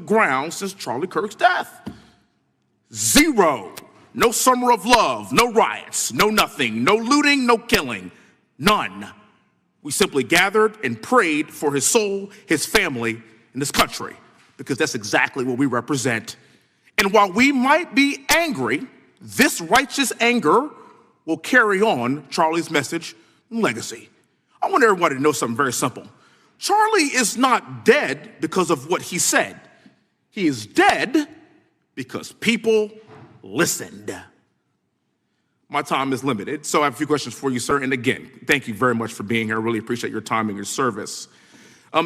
ground since Charlie Kirk's death. Zero. No summer of love, no riots, no nothing, no looting, no killing, none. We simply gathered and prayed for his soul, his family, and this country, because that's exactly what we represent. And while we might be angry, this righteous anger will carry on Charlie's message and legacy. I want everybody to know something very simple. Charlie is not dead because of what he said. He is dead because people listened. My time is limited, so I have a few questions for you, sir. And again, thank you very much for being here. I really appreciate your time and your service.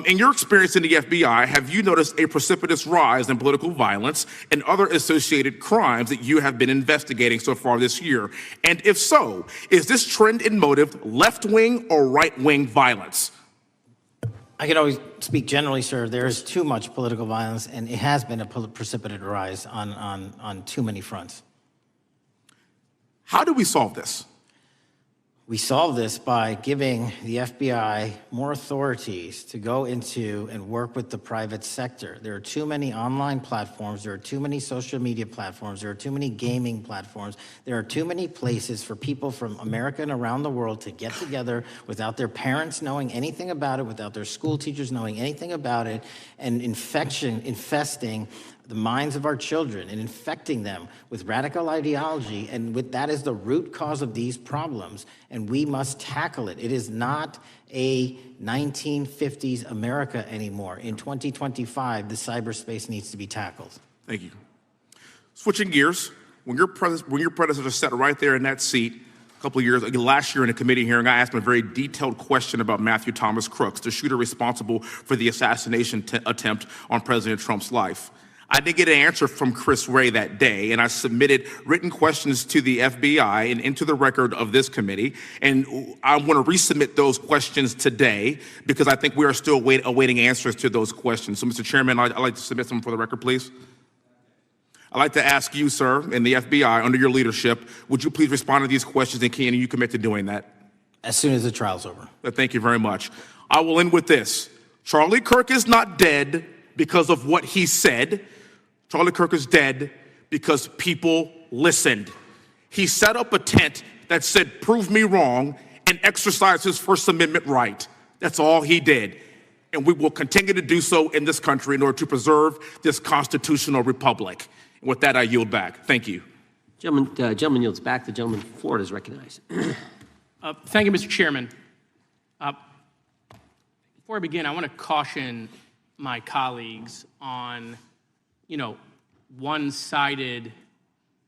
In your experience in the FBI, have you noticed a precipitous rise in political violence and other associated crimes that you have been investigating so far this year? And if so, is this trend in motive left-wing or right-wing violence? I can always speak generally, sir. There is too much political violence, and it has been a precipitate rise on too many fronts. How do we solve this? We solve this by giving the FBI more authorities to go into and work with the private sector. There are too many online platforms. There are too many social media platforms. There are too many gaming platforms. There are too many places for people from America and around the world to get together without their parents knowing anything about it, without their school teachers knowing anything about it, and infesting the minds of our children and infecting them with radical ideology, and that is the root cause of these problems, and we must tackle it. It is not a 1950s America anymore. In 2025, the cyberspace needs to be tackled. Thank you. Switching gears, when your predecessor sat right there in that seat a couple of years, last year in a committee hearing, I asked him a very detailed question about Matthew Thomas Crooks, the shooter responsible for the assassination attempt on President Trump's life. I did get an answer from Chris Wray that day, and I submitted written questions to the FBI and into the record of this committee, and I want to resubmit those questions today because I think we are still awaiting answers to those questions. So, Mr. Chairman, I'd like to submit them for the record, please. I'd like to ask you, sir, and the FBI, under your leadership, would you please respond to these questions, and can you commit to doing that? As soon as the trial's over. Thank you very much. I will end with this. Charlie Kirk is not dead because of what he said. Charlie Kirk is dead because people listened. He set up a tent that said, "Prove me wrong," and exercised his First Amendment right. That's all he did. And we will continue to do so in this country in order to preserve this constitutional republic. And with that, I yield back. Thank you. Gentleman yields back. The gentleman from Florida is recognized. Thank you, Mr. Chairman. Before I begin, I want to caution my colleagues on one-sided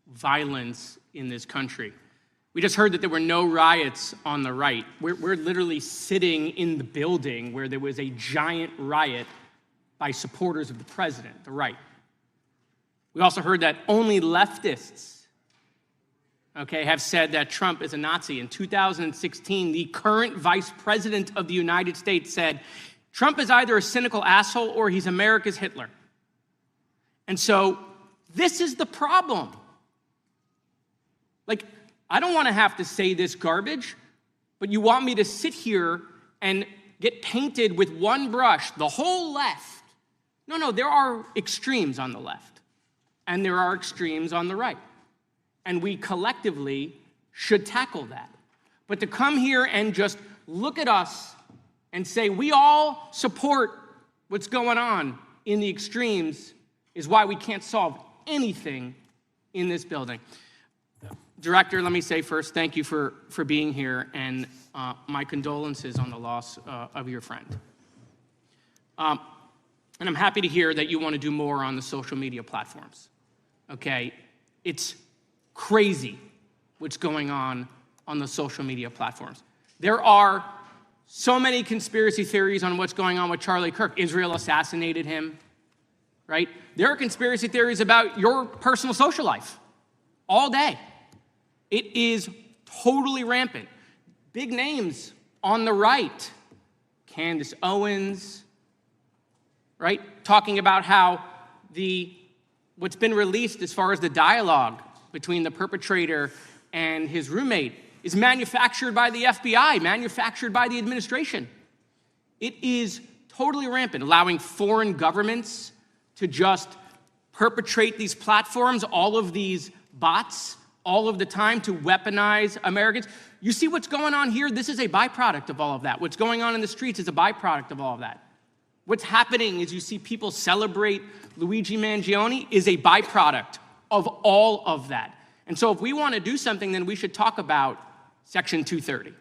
violence in this country. We just heard that there were no riots on the right. We're literally sitting in the building where there was a giant riot by supporters of the president, the right. We also heard that only leftists, have said that Trump is a Nazi. In 2016, the current vice president of the United States said, Trump is either a cynical asshole or he's America's Hitler. And so this is the problem. I don't want to have to say this garbage, but you want me to sit here and get painted with one brush, the whole left. No, there are extremes on the left, and there are extremes on the right. And we collectively should tackle that. But to come here and just look at us and say we all support what's going on in the extremes is why we can't solve anything in this building. Director, let me say first, thank you for being here, and my condolences on the loss of your friend. And I'm happy to hear that you want to do more on the social media platforms. It's crazy what's going on the social media platforms. There are so many conspiracy theories on what's going on with Charlie Kirk. Israel assassinated him, right? There are conspiracy theories about your personal social life all day. It is totally rampant. Big names on the right, Candace Owens, right? Talking about how what's been released as far as the dialogue between the perpetrator and his roommate is manufactured by the FBI, manufactured by the administration. It is totally rampant, allowing foreign governments to just perpetrate these platforms, all of these bots, all of the time to weaponize Americans. You see what's going on here? This is a byproduct of all of that. What's going on in the streets is a byproduct of all of that. What's happening is you see people celebrate Luigi Mangione is a byproduct of all of that. And so if we want to do something, then we should talk about Section 230.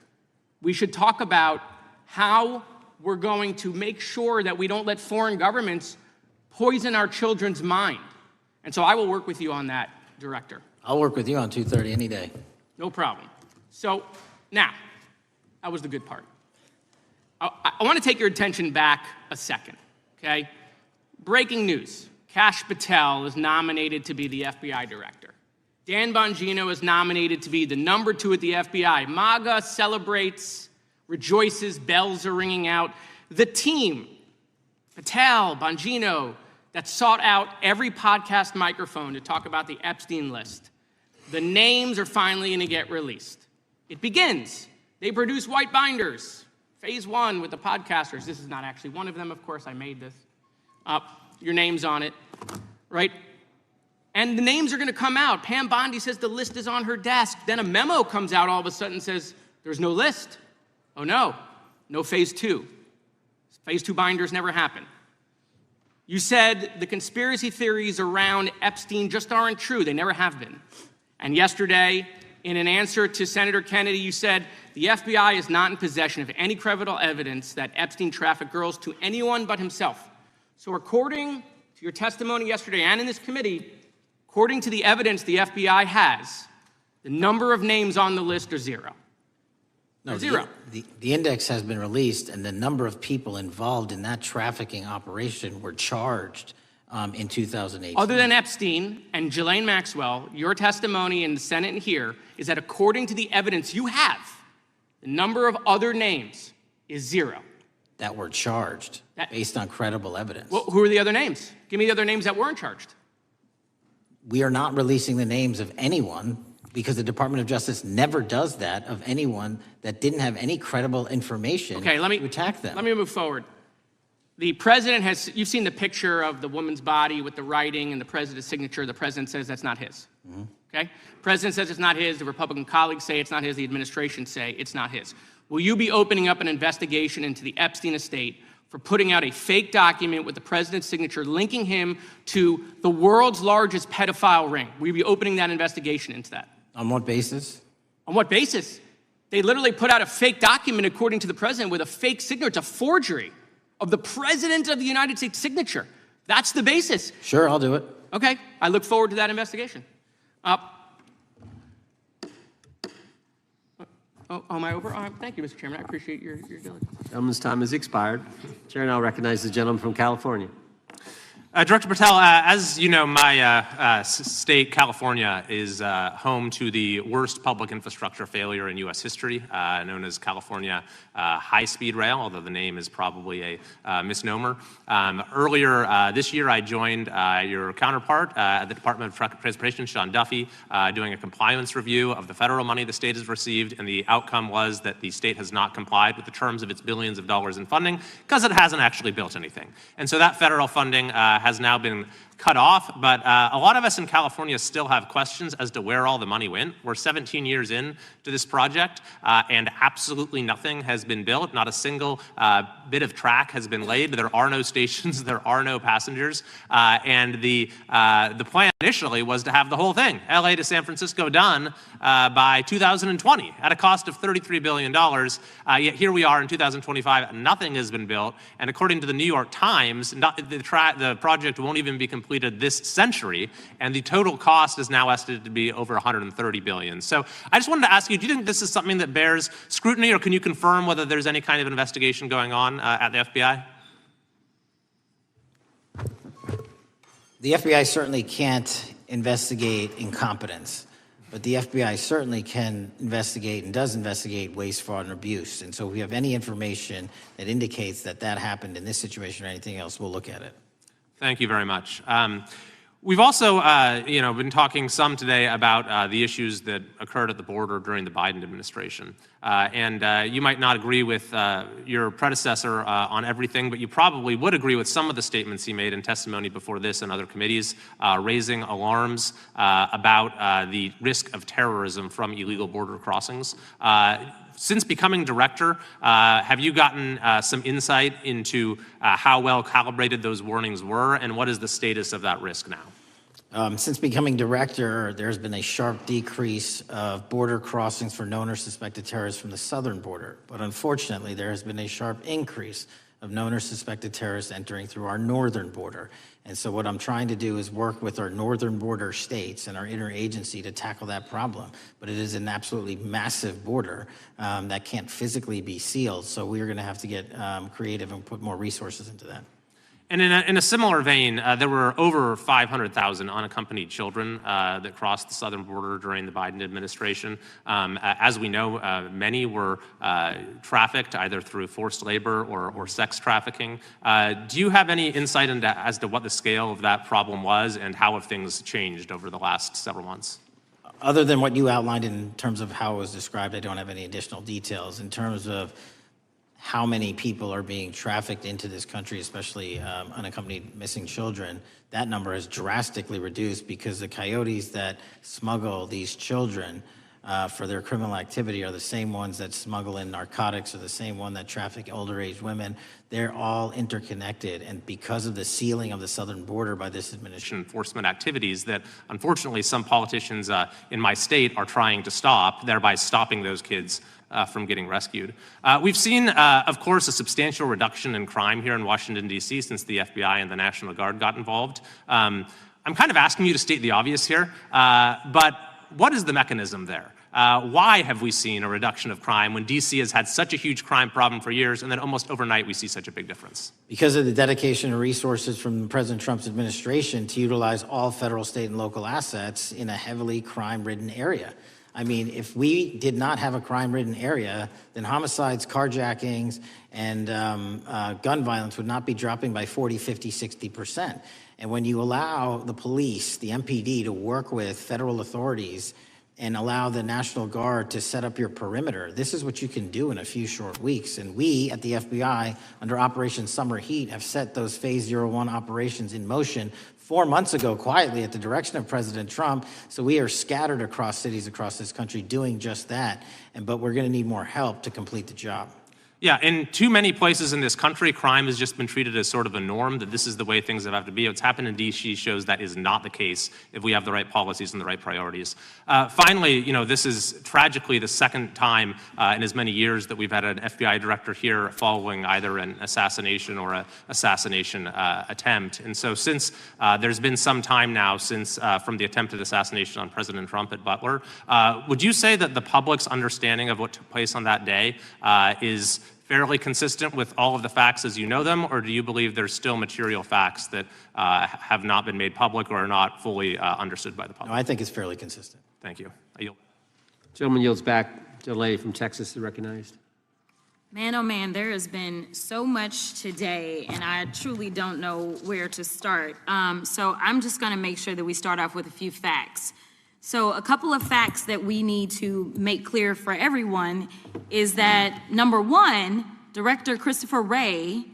We should talk about how we're going to make sure that we don't let foreign governments poison our children's mind. And so I will work with you on that, Director. I'll work with you on 230 any day. No problem. So now, that was the good part. I want to take your attention back a second, okay? Breaking news. Kash Patel is nominated to be the FBI director. Dan Bongino is nominated to be the number 2 at the FBI. MAGA celebrates, rejoices, bells are ringing out. The team, Patel, Bongino, that sought out every podcast microphone to talk about the Epstein list. The names are finally going to get released. It begins. They produce white binders. Phase 1 with the podcasters. This is not actually one of them, of course. I made this. Your name's on it, right? And the names are going to come out. Pam Bondi says the list is on her desk. Then a memo comes out all of a sudden and says, there's no list. Oh, no phase 2. Phase 2 binders never happen. You said the conspiracy theories around Epstein just aren't true. They never have been. And yesterday, in an answer to Senator Kennedy, you said the FBI is not in possession of any credible evidence that Epstein trafficked girls to anyone but himself. So according to your testimony yesterday and in this committee, according to the evidence the FBI has, the number of names on the list are 0. No, zero. The index has been released, and the number of people involved in that trafficking operation were charged in 2018. Other than Epstein and Ghislaine Maxwell, your testimony in the Senate and here is that according to the evidence you have, the number of other names is 0. That were charged based on credible evidence. Well, who are the other names? Give me the other names that weren't charged. We are not releasing the names of anyone because the Department of Justice never does that of anyone that didn't have any credible information to attack them. Let me move forward. The president has, you've seen the picture of the woman's body with the writing and the president's signature. The president says that's not his. Mm-hmm. Okay? The president says it's not his. The Republican colleagues say it's not his. The administration say it's not his. Will you be opening up an investigation into the Epstein estate for putting out a fake document with the president's signature linking him to the world's largest pedophile ring? Will you be opening that investigation into that? On what basis? On what basis? They literally put out a fake document, according to the president, with a fake signature. It's a forgery of the president of the United States signature. That's the basis. Sure, I'll do it. Okay, I look forward to that investigation. Am I over? Thank you, Mr. Chairman. I appreciate your diligence. Gentleman's time has expired. Chair now recognizes the gentleman from California. Director Patel, as you know, my state, California, is home to the worst public infrastructure failure in U.S. history, known as California High-Speed Rail, although the name is probably a misnomer. Earlier this year, I joined your counterpart at the Department of Transportation, Sean Duffy, doing a compliance review of the federal money the state has received, and the outcome was that the state has not complied with the terms of its billions of dollars in funding because it hasn't actually built anything. And so that federal funding has now been cut off, but a lot of us in California still have questions as to where all the money went. We're 17 years in to this project, and absolutely nothing has been built. Not a single bit of track has been laid. There are no stations. There are no passengers. And the plan initially was to have the whole thing, LA to San Francisco, done by 2020 at a cost of $33 billion. Yet here we are in 2025. Nothing has been built. And according to the New York Times, the project won't even be completed this century, and the total cost is now estimated to be over $130 billion. So I just wanted to ask you, do you think this is something that bears scrutiny, or can you confirm whether there's any kind of investigation going on at the FBI? The FBI certainly can't investigate incompetence, but the FBI certainly can investigate and does investigate waste, fraud, and abuse. And so if we have any information that indicates that that happened in this situation or anything else, we'll look at it. Thank you very much. We've also, been talking some today about the issues that occurred at the border during the Biden administration. And you might not agree with your predecessor on everything, but you probably would agree with some of the statements he made in testimony before this and other committees, raising alarms about the risk of terrorism from illegal border crossings. Since becoming director, have you gotten some insight into how well calibrated those warnings were, and what is the status of that risk now? Since becoming director, there's been a sharp decrease of border crossings for known or suspected terrorists from the southern border. But unfortunately, there has been a sharp increase of known or suspected terrorists entering through our northern border. And so what I'm trying to do is work with our northern border states and our interagency to tackle that problem. But it is an absolutely massive border that can't physically be sealed. So we're going to have to get creative and put more resources into that. And in a similar vein, there were over 500,000 unaccompanied children that crossed the southern border during the Biden administration. As we know, many were trafficked either through forced labor or sex trafficking. Do you have any insight as to what the scale of that problem was and how have things changed over the last several months? Other than what you outlined in terms of how it was described, I don't have any additional details. In terms of how many people are being trafficked into this country, especially unaccompanied missing children, that number has drastically reduced because the coyotes that smuggle these children for their criminal activity are the same ones that smuggle in narcotics, or the same one that traffic older age women. They're all interconnected, and because of the sealing of the southern border by this administration, enforcement activities that unfortunately some politicians in my state are trying to stop, thereby stopping those kids from getting rescued. We've seen, of course, a substantial reduction in crime here in Washington, D.C. since the FBI and the National Guard got involved. I'm kind of asking you to state the obvious here, but what is the mechanism there? Why have we seen a reduction of crime when D.C. has had such a huge crime problem for years, and then almost overnight we see such a big difference? Because of the dedication and resources from President Trump's administration to utilize all federal, state, and local assets in a heavily crime-ridden area. I mean, if we did not have a crime-ridden area, then homicides, carjackings, and gun violence would not be dropping by 40, 50, 60%. And when you allow the police, the MPD, to work with federal authorities and allow the National Guard to set up your perimeter, this is what you can do in a few short weeks. And we at the FBI, under Operation Summer Heat, have set those Phase 01 operations in motion 4 months ago, quietly at the direction of President Trump. So we are scattered across cities across this country doing just that. But we're going to need more help to complete the job. Yeah, in too many places in this country, crime has just been treated as sort of a norm, that this is the way things have to be. What's happened in D.C. shows that is not the case if we have the right policies and the right priorities. Finally, this is tragically the second time in as many years that we've had an FBI director here following either an assassination or an assassination attempt. And so since there's been some time now since from the attempted assassination on President Trump at Butler, would you say that the public's understanding of what took place on that day is fairly consistent with all of the facts as you know them, or do you believe there's still material facts that have not been made public or are not fully understood by the public? No, I think it's fairly consistent. Thank you. I yield. Gentleman yields back. The lady from Texas is recognized. Man, oh man, there has been so much today, and I truly don't know where to start. So I'm just going to make sure that we start off with a few facts. So a couple of facts that we need to make clear for everyone is that, number one, Director Christopher Wray,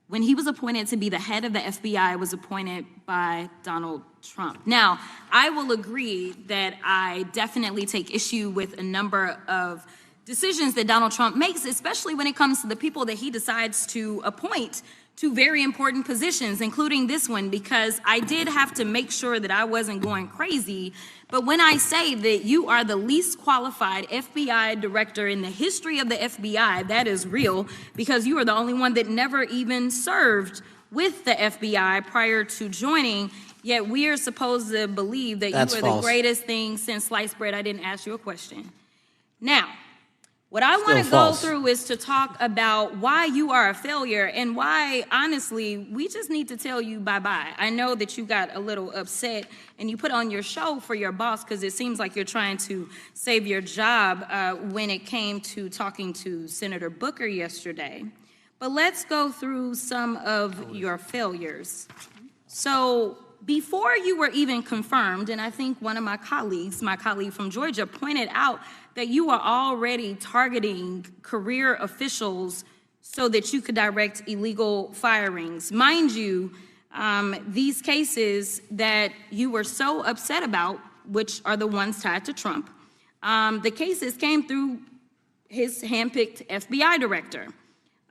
when he was appointed to be the head of the FBI, was appointed by Donald Trump. Now, I will agree that I definitely take issue with a number of decisions that Donald Trump makes, especially when it comes to the people that he decides to appoint to very important positions, including this one, because I did have to make sure that I wasn't going crazy. But when I say that you are the least qualified FBI director in the history of the FBI, that is real, because you are the only one that never even served with the FBI prior to joining, yet we are supposed to believe that That's you are false. the greatest thing since sliced bread. I didn't ask you a question. Now, what I want to go false. through is to talk about why you are a failure and why, honestly, we just need to tell you bye-bye. I know that you got a little upset and you put on your show for your boss because it seems like you're trying to save your job when it came to talking to Senator Booker yesterday. But let's go through some of your failures. So before you were even confirmed, and I think one of my colleague from Georgia, pointed out that you are already targeting career officials so that you could direct illegal firings. Mind you, these cases that you were so upset about, which are the ones tied to Trump, the cases came through his handpicked FBI director.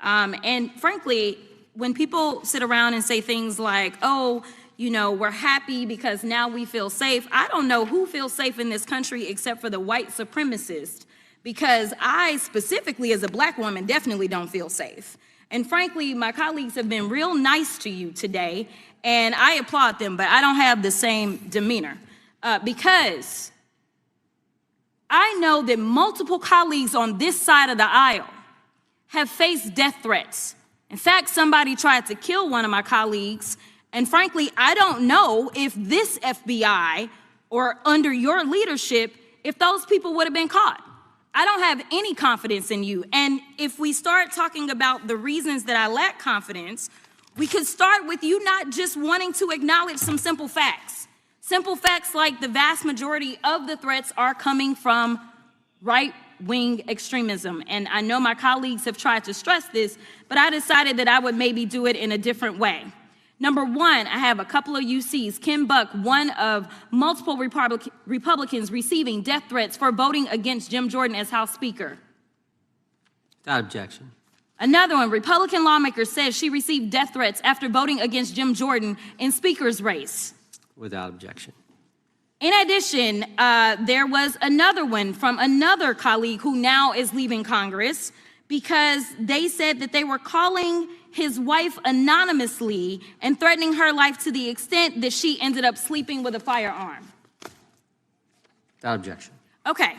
And frankly, when people sit around and say things like, oh, you know, we're happy because now we feel safe, I don't know who feels safe in this country except for the white supremacists, because I specifically as a black woman definitely don't feel safe. And frankly, my colleagues have been real nice to you today, and I applaud them, but I don't have the same demeanor because I know that multiple colleagues on this side of the aisle have faced death threats. In fact, somebody tried to kill one of my colleagues, and frankly, I don't know if this FBI or under your leadership, if those people would have been caught. I don't have any confidence in you. And if we start talking about the reasons that I lack confidence, we could start with you not just wanting to acknowledge some simple facts. Simple facts like the vast majority of the threats are coming from right-wing extremism. And I know my colleagues have tried to stress this, but I decided that I would maybe do it in a different way. Number one, I have a couple of UCs. Kim Buck, one of multiple Republicans receiving death threats for voting against Jim Jordan as House Speaker. Without objection. Another one, Republican lawmaker says she received death threats after voting against Jim Jordan in Speaker's race. Without objection. In addition, there was another one from another colleague who now is leaving Congress because they said that they were calling his wife anonymously and threatening her life to the extent that she ended up sleeping with a firearm. Without objection. Okay,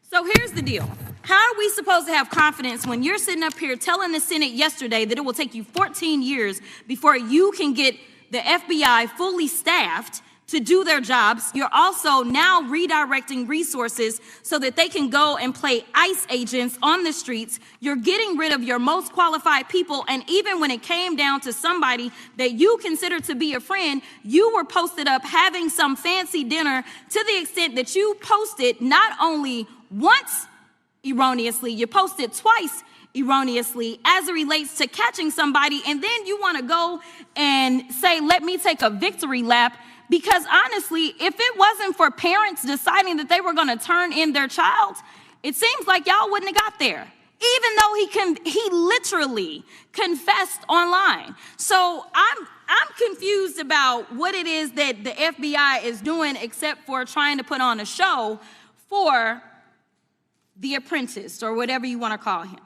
so here's the deal. How are we supposed to have confidence when you're sitting up here telling the Senate yesterday that it will take you 14 years before you can get the FBI fully staffed to do their jobs? You're also now redirecting resources so that they can go and play ICE agents on the streets. You're getting rid of your most qualified people. And even when it came down to somebody that you consider to be a friend, you were posted up having some fancy dinner to the extent that you posted not only once erroneously, you posted twice erroneously as it relates to catching somebody. And then you want to go and say, let me take a victory lap. Because honestly, if it wasn't for parents deciding that they were going to turn in their child, it seems like y'all wouldn't have got there, even though he literally confessed online. So I'm confused about what it is that the FBI is doing except for trying to put on a show for the apprentice or whatever you want to call him.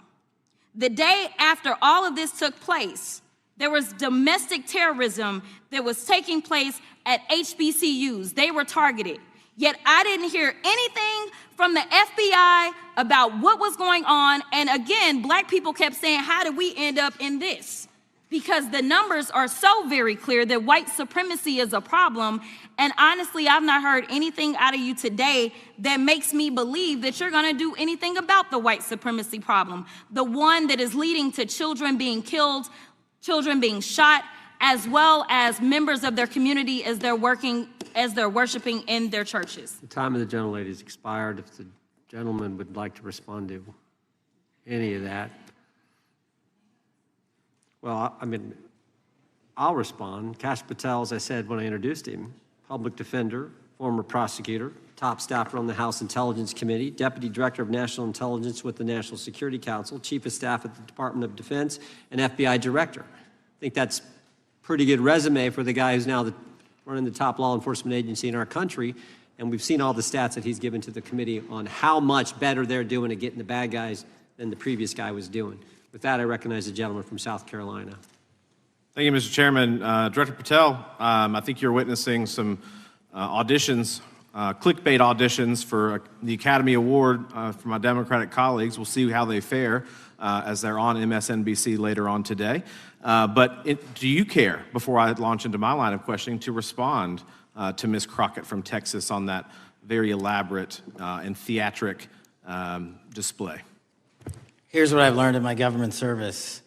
The day after all of this took place, there was domestic terrorism that was taking place at HBCUs. They were targeted. Yet I didn't hear anything from the FBI about what was going on. And again, black people kept saying, how did we end up in this? Because the numbers are so very clear that white supremacy is a problem. And honestly, I've not heard anything out of you today that makes me believe that you're going to do anything about the white supremacy problem, the one that is leading to children being killed, children being shot, as well as members of their community as they're worshiping in their churches. The time of the gentlelady has expired. If the gentleman would like to respond to any of that. Well, I mean, I'll respond. Kash Patel, as I said when I introduced him, public defender, former prosecutor, top staffer on the House Intelligence Committee, Deputy Director of National Intelligence with the National Security Council, Chief of Staff at the Department of Defense, and FBI Director. I think that's pretty good resume for the guy who's now running the top law enforcement agency in our country. And we've seen all the stats that he's given to the committee on how much better they're doing at getting the bad guys than the previous guy was doing. With that, I recognize the gentleman from South Carolina. Thank you, Mr. Chairman. Director Patel, I think you're witnessing some auditions, clickbait auditions for the Academy Award for my Democratic colleagues. We'll see how they fare as they're on MSNBC later on today. But do you care, before I launch into my line of questioning, to respond to Ms. Crockett from Texas on that very elaborate and theatric display? Here's what I've learned in my government service.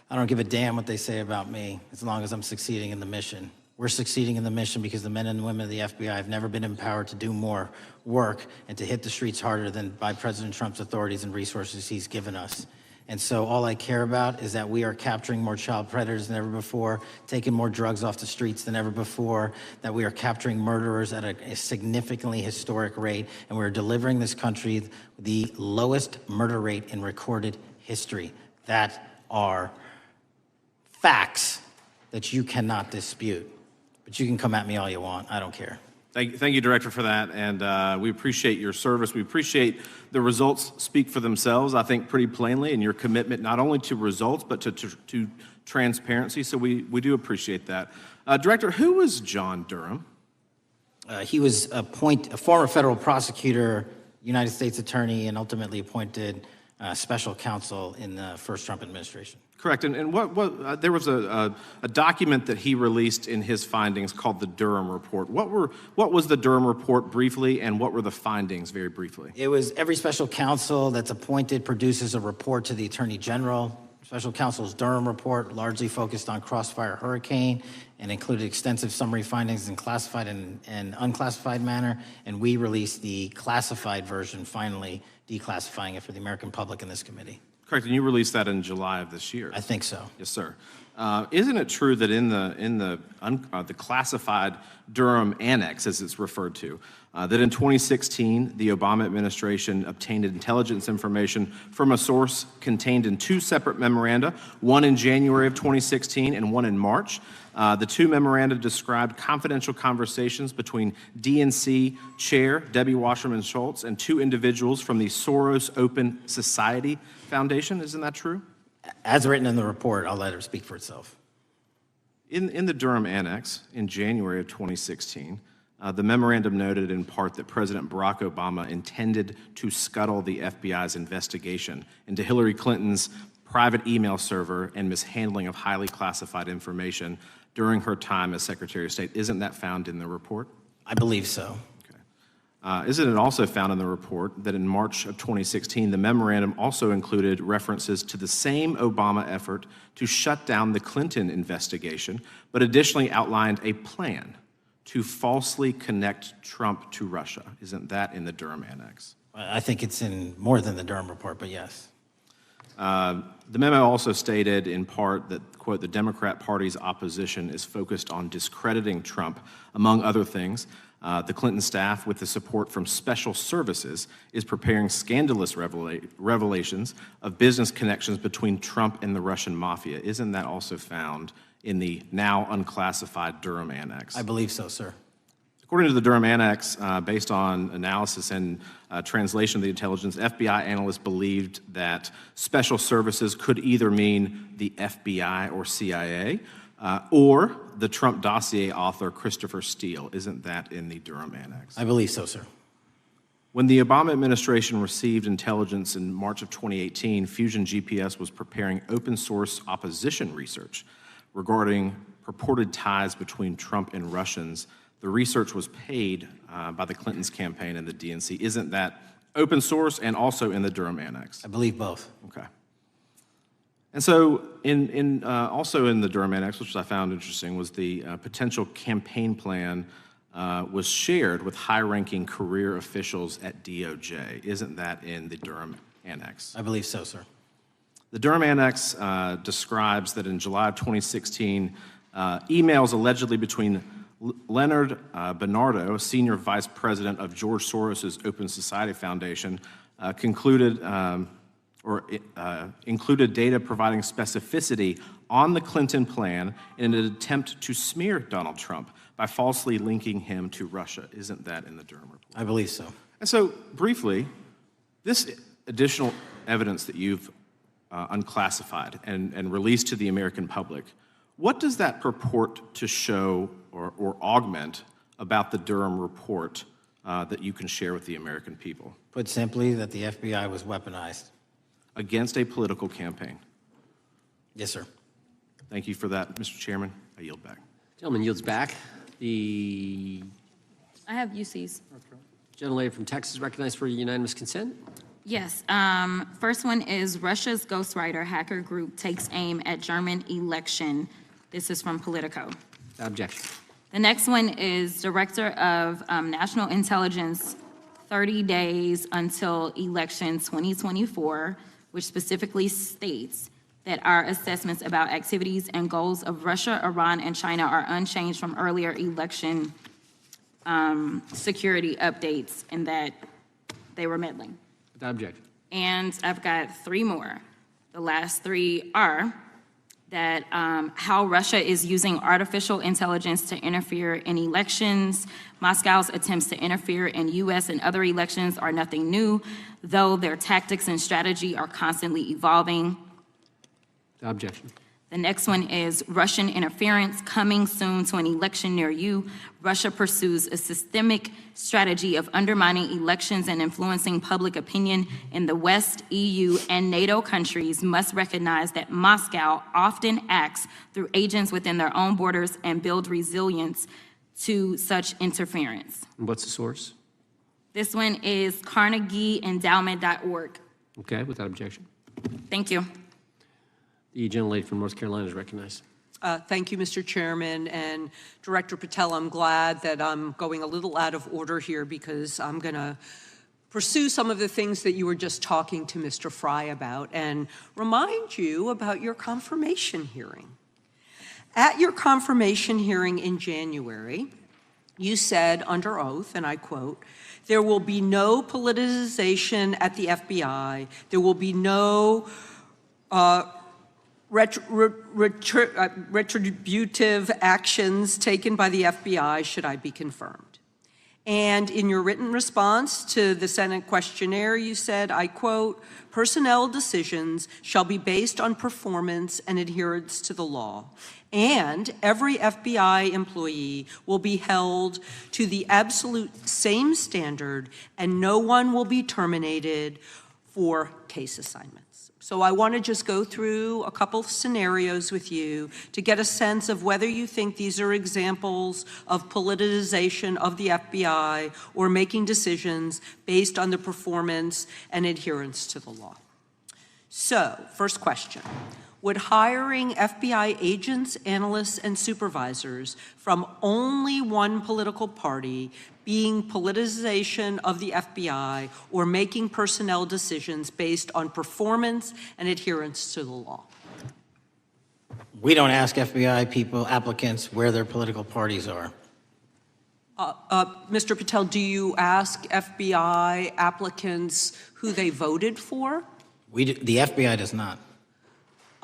I don't give a damn what they say about me as long as I'm succeeding in the mission. We're succeeding in the mission because the men and women of the FBI have never been empowered to do more work and to hit the streets harder than by President Trump's authorities and resources he's given us. And so all I care about is that we are capturing more child predators than ever before, taking more drugs off the streets than ever before, that we are capturing murderers at a significantly historic rate, and we're delivering this country the lowest murder rate in recorded history. That are facts that you cannot dispute. But you can come at me all you want. I don't care. Thank you, Director, for that, and we appreciate your service. We appreciate the results speak for themselves, I think, pretty plainly, and your commitment not only to results, but to transparency, so we do appreciate that. Director, who was John Durham? He was a former federal prosecutor, United States attorney, and ultimately appointed special counsel in the first Trump administration. Correct, and there was a document that he released in his findings called the Durham Report. What was the Durham Report briefly, and what were the findings very briefly? It was every special counsel that's appointed produces a report to the Attorney General. Special counsel's Durham Report largely focused on Crossfire Hurricane and included extensive summary findings in classified and unclassified manner, and we released the classified version, finally declassifying it for the American public in this committee. Correct, and you released that in July of this year. I think so. Yes, sir. Isn't it true that in the classified Durham Annex, as it's referred to, that in 2016 the Obama administration obtained intelligence information from a source contained in two separate memoranda, one in January of 2016 and one in March? The two memoranda described confidential conversations between DNC Chair Debbie Wasserman Schultz and two individuals from the Soros Open Society Foundation. Isn't that true? As written in the report, I'll let it speak for itself. In the Durham Annex in January of 2016, the memorandum noted in part that President Barack Obama intended to scuttle the FBI's investigation into Hillary Clinton's private email server and mishandling of highly classified information during her time as Secretary of State. Isn't that found in the report? I believe so. Isn't it also found in the report that in March of 2016, the memorandum also included references to the same Obama effort to shut down the Clinton investigation, but additionally outlined a plan to falsely connect Trump to Russia? Isn't that in the Durham Annex? I think it's in more than the Durham Report, but yes. The memo also stated in part that, quote, the Democrat Party's opposition is focused on discrediting Trump. Among other things, the Clinton staff, with the support from special services, is preparing scandalous revelations of business connections between Trump and the Russian mafia. Isn't that also found in the now unclassified Durham Annex? I believe so, sir. According to the Durham Annex, based on analysis and translation of the intelligence, FBI analysts believed that special services could either mean the FBI or CIA, or the Trump dossier author Christopher Steele. Isn't that in the Durham Annex? I believe so, sir. When the Obama administration received intelligence in March of 2018, Fusion GPS was preparing open source opposition research regarding purported ties between Trump and Russians. The research was paid by the Clintons' campaign and the DNC. Isn't that open source and also in the Durham Annex? I believe both. Okay. And so also in the Durham Annex, which I found interesting, was the potential campaign plan was shared with high-ranking career officials at DOJ. Isn't that in the Durham Annex? I believe so, sir. The Durham Annex describes that in July of 2016, emails allegedly between Leonard Bernardo, senior vice president of George Soros's Open Society Foundation, included data providing specificity on the Clinton plan in an attempt to smear Donald Trump by falsely linking him to Russia. Isn't that in the Durham report? I believe so. And so, briefly, this additional evidence that you've unclassified and released to the American public, what does that purport to show or augment about the Durham report that you can share with the American people? Put simply, that the FBI was weaponized. Against a political campaign. Yes, sir. Thank you for that, Mr. Chairman. I yield back. Gentleman yields back. The I have UCs. gentlelady from Texas recognized for unanimous consent. Yes. First one is Russia's ghostwriter hacker group takes aim at German election. This is from Politico. Objection. The next one is Director of National Intelligence, 30 days until election 2024, which specifically states that our assessments about activities and goals of Russia, Iran, and China are unchanged from earlier election security updates, and that they were meddling. Without objection. And I've got three more. The last three are that how Russia is using artificial intelligence to interfere in elections. Moscow's attempts to interfere in U.S. and other elections are nothing new, though their tactics and strategy are constantly evolving. Without objection. The next one is Russian interference coming soon to an election near you. Russia pursues a systemic strategy of undermining elections and influencing public opinion in the West. EU and NATO countries must recognize that Moscow often acts through agents within their own borders and build resilience to such interference. And what's the source? This one is CarnegieEndowment.org. Okay, without objection. Thank you. The gentlelady from North Carolina is recognized. Thank you, Mr. Chairman. And Director Patel, I'm glad that I'm going a little out of order here because I'm going to pursue some of the things that you were just talking to Mr. Fry about and remind you about your confirmation hearing. At your confirmation hearing in January, you said under oath, and I quote, "There will be no politicization at the FBI. There will be no retributive actions taken by the FBI should I be confirmed." And in your written response to the Senate questionnaire, you said, I quote, "Personnel decisions shall be based on performance and adherence to the law. And every FBI employee will be held to the absolute same standard, and no one will be terminated for case assignments." So I want to just go through a couple of scenarios with you to get a sense of whether you think these are examples of politicization of the FBI or making decisions based on the performance and adherence to the law. So, first question. Would hiring FBI agents, analysts, and supervisors from only one political party being politicization of the FBI or making personnel decisions based on performance and adherence to the law? We don't ask FBI people, applicants, where their political parties are. Mr. Patel, do you ask FBI applicants who they voted for? The FBI does not.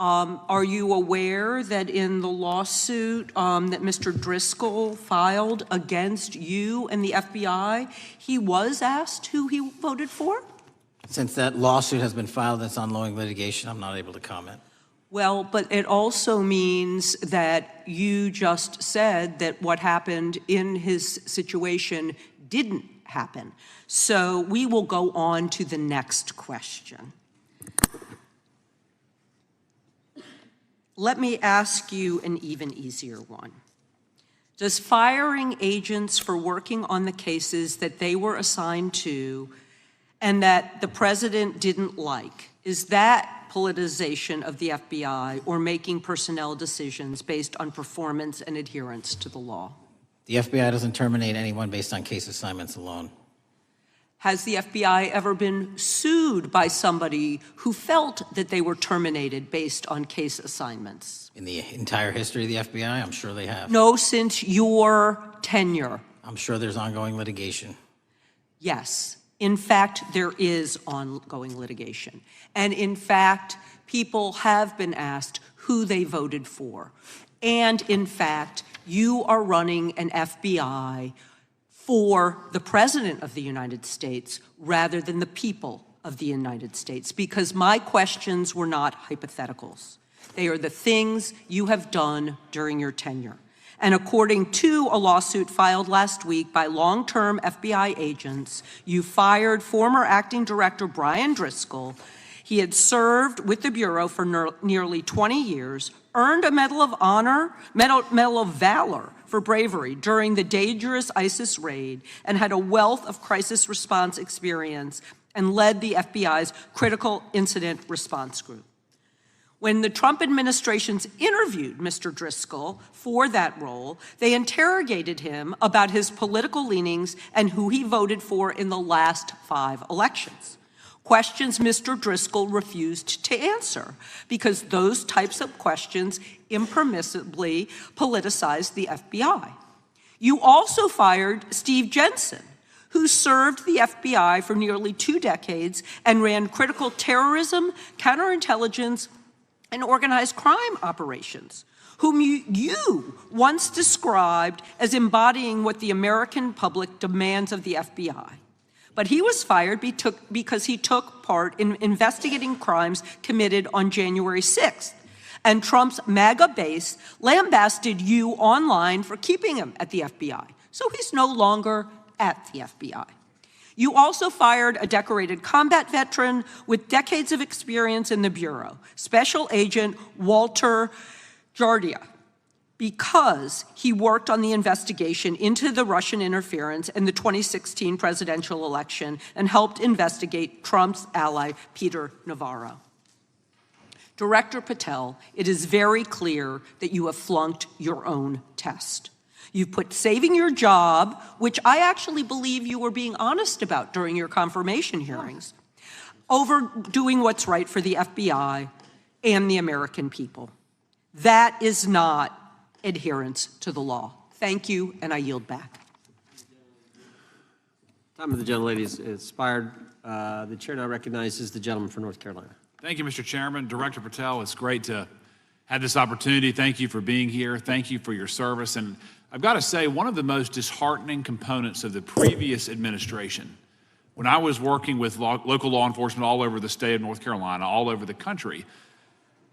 Are you aware that in the lawsuit that Mr. Driscoll filed against you and the FBI, he was asked who he voted for? Since that lawsuit has been filed, that's ongoing litigation, I'm not able to comment. Well, but it also means that you just said that what happened in his situation didn't happen. So we will go on to the next question. Let me ask you an even easier one. Does firing agents for working on the cases that they were assigned to and that the president didn't like, is that politicization of the FBI or making personnel decisions based on performance and adherence to the law? The FBI doesn't terminate anyone based on case assignments alone. Has the FBI ever been sued by somebody who felt that they were terminated based on case assignments? In the entire history of the FBI, I'm sure they have. No, since your tenure. I'm sure there's ongoing litigation. Yes. In fact, there is ongoing litigation. And in fact, people have been asked who they voted for. And in fact, you are running an FBI for the President of the United States rather than the people of the United States, because my questions were not hypotheticals. They are the things you have done during your tenure. And according to a lawsuit filed last week by long-term FBI agents, you fired former acting director Brian Driscoll. He had served with the Bureau for nearly 20 years, earned a Medal of Honor, Medal of Valor for bravery during the dangerous ISIS raid, and had a wealth of crisis response experience and led the FBI's critical incident response group. When the Trump administrations interviewed Mr. Driscoll for that role, they interrogated him about his political leanings and who he voted for in the last 5 elections. Questions Mr. Driscoll refused to answer because those types of questions impermissibly politicized the FBI. You also fired Steve Jensen, who served the FBI for nearly 2 decades and ran critical terrorism, counterintelligence, and organized crime operations, whom you once described as embodying what the American public demands of the FBI. But he was fired because he took part in investigating crimes committed on January 6th. And Trump's MAGA base lambasted you online for keeping him at the FBI. So he's no longer at the FBI. You also fired a decorated combat veteran with decades of experience in the Bureau, Special Agent Walter Jardia, because he worked on the investigation into the Russian interference in the 2016 presidential election and helped investigate Trump's ally, Peter Navarro. Director Patel, it is very clear that you have flunked your own test. You've put saving your job, which I actually believe you were being honest about during your confirmation hearings, over doing what's right for the FBI and the American people. That is not adherence to the law. Thank you, and I yield back. Time of the gentlelady is expired. The chair now recognizes the gentleman from North Carolina. Thank you, Mr. Chairman. Director Patel, it's great to have this opportunity. Thank you for being here. Thank you for your service. And I've got to say, one of the most disheartening components of the previous administration, when I was working with local law enforcement all over the state of North Carolina, all over the country,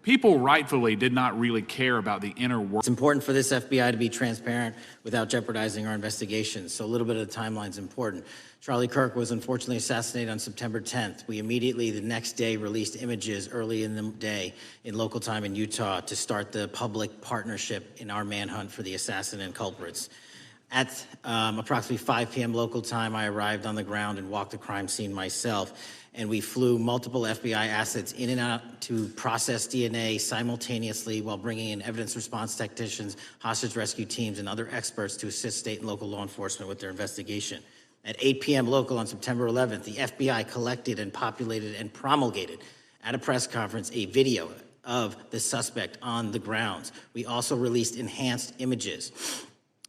people rightfully did not really care about the inner work. It's important for this FBI to be transparent without jeopardizing our investigations. So a little bit of the timeline is important. Charlie Kirk was unfortunately assassinated on September 10th. We immediately, the next day, released images early in the day in local time in Utah to start the public partnership in our manhunt for the assassin and culprits. At approximately 5 p.m. local time, I arrived on the ground and walked the crime scene myself. And we flew multiple FBI assets in and out to process DNA simultaneously while bringing in evidence response technicians, hostage rescue teams, and other experts to assist state and local law enforcement with their investigation. At 8 p.m. local on September 11th, the FBI collected and populated and promulgated at a press conference a video of the suspect on the grounds. We also released enhanced images.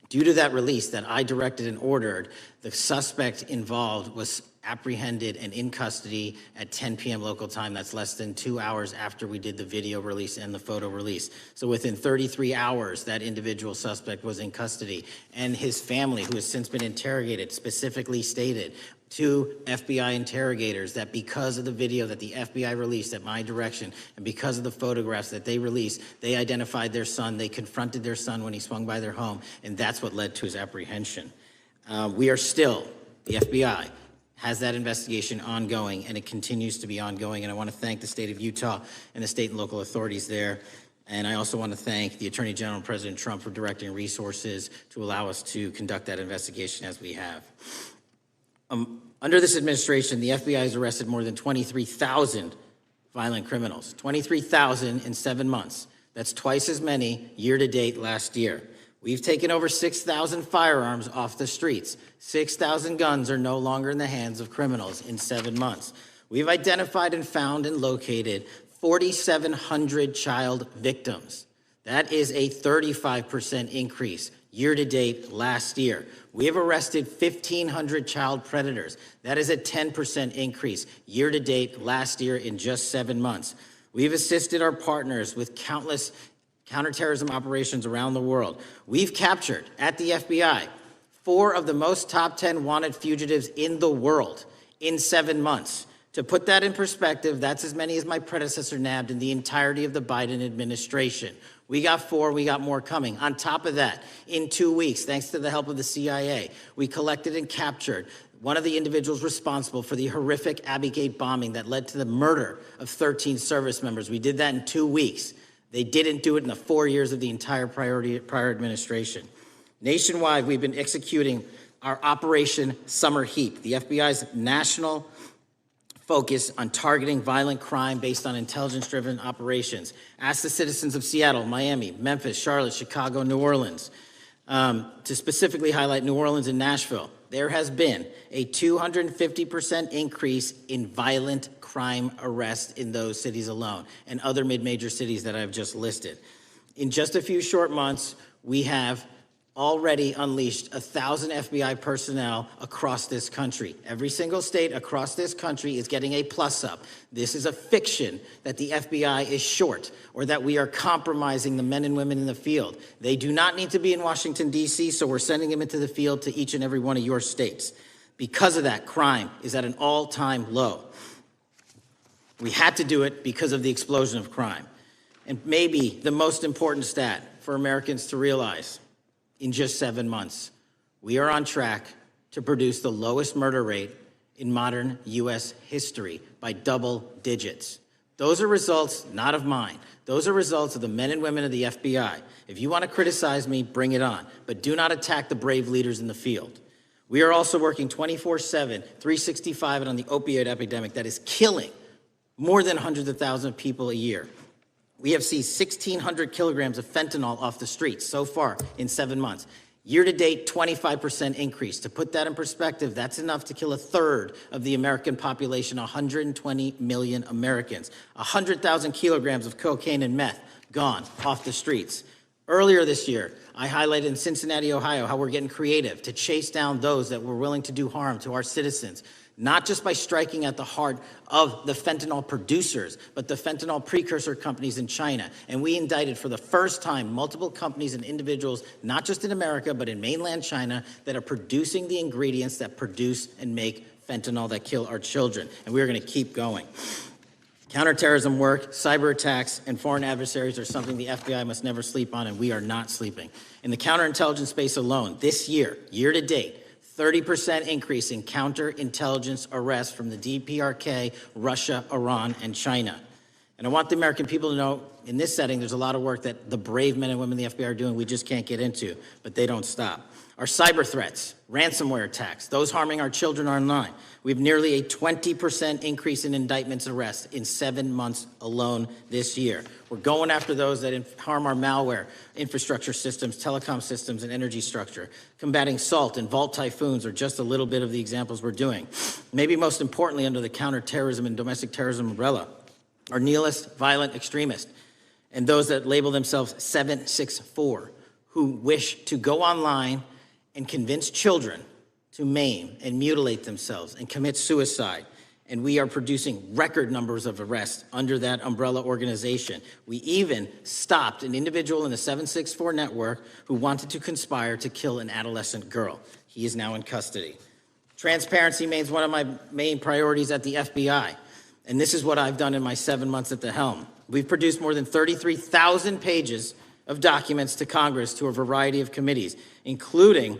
Due to that release that I directed and ordered, the suspect involved was apprehended and in custody at 10 p.m. local time. That's less than 2 hours after we did the video release and the photo release. So within 33 hours, that individual suspect was in custody. And his family, who has since been interrogated, specifically stated to FBI interrogators that because of the video that the FBI released at my direction and because of the photographs that they released, they identified their son, they confronted their son when he swung by their home, and that's what led to his apprehension. We are still, the FBI has that investigation ongoing, and it continues to be ongoing, and I want to thank the state of Utah and the state and local authorities there. And I also want to thank the Attorney General and President Trump for directing resources to allow us to conduct that investigation as we have. Under this administration, the FBI has arrested more than 23,000 violent criminals. 23,000 in 7 months. That's twice as many year to date last year. We've taken over 6,000 firearms off the streets. 6,000 guns are no longer in the hands of criminals in 7 months. We've identified and found and located 4,700 child victims. That is a 35% increase year to date last year. We have arrested 1,500 child predators. That is a 10% increase year to date last year in just 7 months. We've assisted our partners with countless counterterrorism operations around the world. We've captured, at the FBI, 4 of the most top 10 wanted fugitives in the world in 7 months. To put that in perspective, that's as many as my predecessor nabbed in the entirety of the Biden administration. We got 4, we got more coming. On top of that, in 2 weeks, thanks to the help of the CIA, we collected and captured one of the individuals responsible for the horrific Abbey Gate bombing that led to the murder of 13 service members. We did that in 2 weeks. They didn't do it in the 4 years of the entire prior administration. Nationwide, we've been executing our Operation Summer Heat, the FBI's national focus on targeting violent crime based on intelligence-driven operations. Ask the citizens of Seattle, Miami, Memphis, Charlotte, Chicago, New Orleans, to specifically highlight New Orleans and Nashville. There has been a 250% increase in violent crime arrests in those cities alone, and other mid-major cities that I've just listed. In just a few short months, we have already unleashed 1,000 FBI personnel across this country. Every single state across this country is getting a plus-up. This is a fiction that the FBI is short or that we are compromising the men and women in the field. They do not need to be in Washington, D.C., so we're sending them into the field to each and every one of your states. Because of that, crime is at an all-time low. We had to do it because of the explosion of crime. And maybe the most important stat for Americans to realize: in just 7 months, we are on track to produce the lowest murder rate in modern U.S. history by double digits. Those are results not of mine. Those are results of the men and women of the FBI. If you want to criticize me, bring it on, but do not attack the brave leaders in the field. We are also working 24/7, 365 on the opioid epidemic that is killing more than hundreds of thousands of people a year. We have seized 1,600 kilograms of fentanyl off the streets so far in 7 months. Year to date, 25% increase. To put that in perspective, that's enough to kill a third of the American population, 120 million Americans. 100,000 kilograms of cocaine and meth gone off the streets. Earlier this year, I highlighted in Cincinnati, Ohio, how we're getting creative to chase down those that were willing to do harm to our citizens, not just by striking at the heart of the fentanyl producers, but the fentanyl precursor companies in China. And we indicted for the first time multiple companies and individuals, not just in America, but in mainland China, that are producing the ingredients that produce and make fentanyl that kill our children. And we're going to keep going. Counterterrorism work, cyber attacks, and foreign adversaries are something the FBI must never sleep on, and we are not sleeping. In the counterintelligence space alone, this year, year to date, 30% increase in counterintelligence arrests from the DPRK, Russia, Iran, and China. And I want the American people to know, in this setting, there's a lot of work that the brave men and women of the FBI are doing we just can't get into, but they don't stop. Our cyber threats, ransomware attacks, those harming our children online. We have nearly a 20% increase in indictments arrests in 7 months alone this year. We're going after those that harm our malware, infrastructure systems, telecom systems, and energy structure. Combating SALT and Vault typhoons are just a little bit of the examples we're doing. Maybe most importantly, under the counterterrorism and domestic terrorism umbrella, are nihilist, violent extremists, and those that label themselves 764, who wish to go online and convince children to maim and mutilate themselves and commit suicide. And we are producing record numbers of arrests under that umbrella organization. We even stopped an individual in the 764 network who wanted to conspire to kill an adolescent girl. He is now in custody. Transparency remains one of my main priorities at the FBI. And this is what I've done in my 7 months at the helm. We've produced more than 33,000 pages of documents to Congress to a variety of committees, including,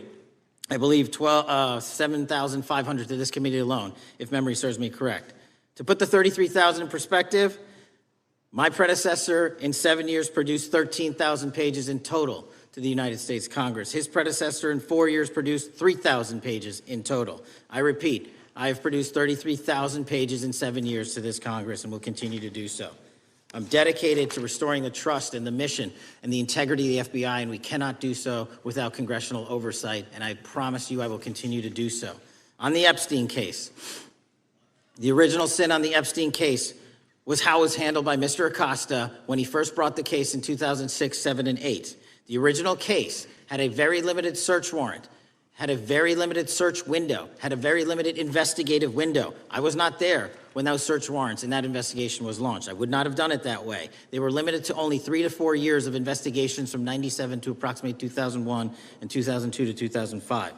I believe, 7,500 to this committee alone, if memory serves me correct. To put the 33,000 in perspective, my predecessor in 7 years produced 13,000 pages in total to the United States Congress. His predecessor in 4 years produced 3,000 pages in total. I repeat, I have produced 33,000 pages in 7 years to this Congress and will continue to do so. I'm dedicated to restoring the trust and the mission and the integrity of the FBI, and we cannot do so without congressional oversight, and I promise you I will continue to do so. On the Epstein case, the original sin on the Epstein case was how it was handled by Mr. Acosta when he first brought the case in 2006, 7, and 8. The original case had a very limited search warrant, had a very limited search window, had a very limited investigative window. I was not there when those search warrants and that investigation was launched. I would not have done it that way. They were limited to only 3 to 4 years of investigations from 97 to approximately 2001 and 2002 to 2005.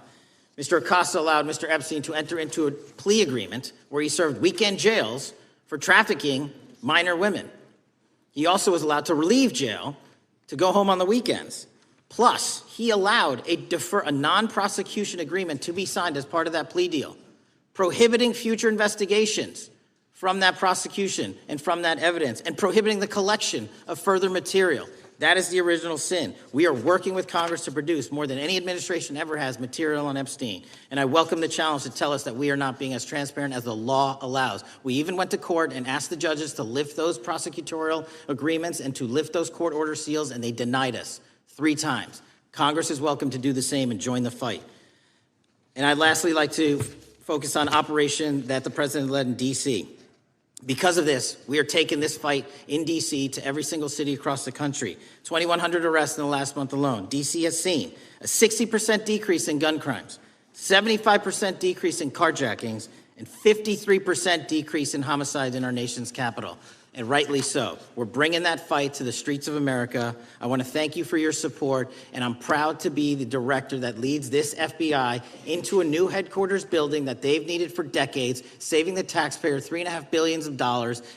Mr. Acosta allowed Mr. Epstein to enter into a plea agreement where he served weekend jails for trafficking minor women. He also was allowed to leave jail to go home on the weekends. Plus, he allowed a non-prosecution agreement to be signed as part of that plea deal, prohibiting future investigations from that prosecution and from that evidence, and prohibiting the collection of further material. That is the original sin. We are working with Congress to produce more than any administration ever has material on Epstein. And I welcome the challenge to tell us that we are not being as transparent as the law allows. We even went to court and asked the judges to lift those prosecutorial agreements and to lift those court order seals, and they denied us 3 times. Congress is welcome to do the same and join the fight. And I'd lastly like to focus on operation that the president led in D.C. Because of this, we are taking this fight in D.C. to every single city across the country. 2,100 arrests in the last month alone. D.C. has seen a 60% decrease in gun crimes, 75% decrease in carjackings, and 53% decrease in homicides in our nation's capital. And rightly so. We're bringing that fight to the streets of America. I want to thank you for your support, and I'm proud to be the director that leads this FBI into a new headquarters building that they've needed for decades, saving the taxpayer $3.5 billion,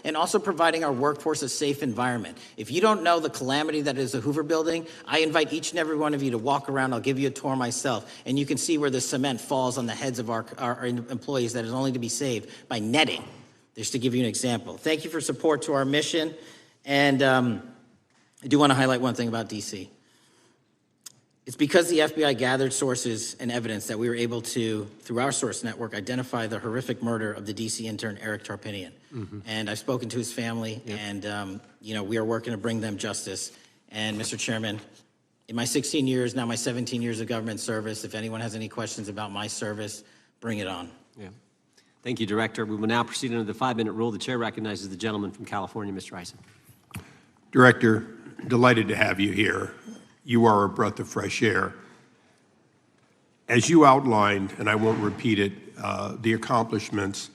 and also providing our workforce a safe environment. If you don't know the calamity that is the Hoover Building, I invite each and every one of you to walk around. I'll give you a tour myself, and you can see where the cement falls on the heads of our employees that is only to be saved by netting. Just to give you an example. Thank you for support to our mission. And I do want to highlight one thing about D.C. It's because the FBI gathered sources and evidence that we were able to, through our source network, identify the horrific murder of the D.C. intern, Eric Tarpinian. And I've spoken to his family, and we are working to bring them justice. And Mr. Chairman, in my 16 years, now my 17 years of government service, if anyone has any questions about my service, bring it on. Yeah. Thank you, Director. We will now proceed under the 5-minute rule. The chair recognizes the gentleman from California, Mr. Eisen. Director, delighted to have you here. You are a breath of fresh air. As you outlined, and I won't repeat it, the accomplishments,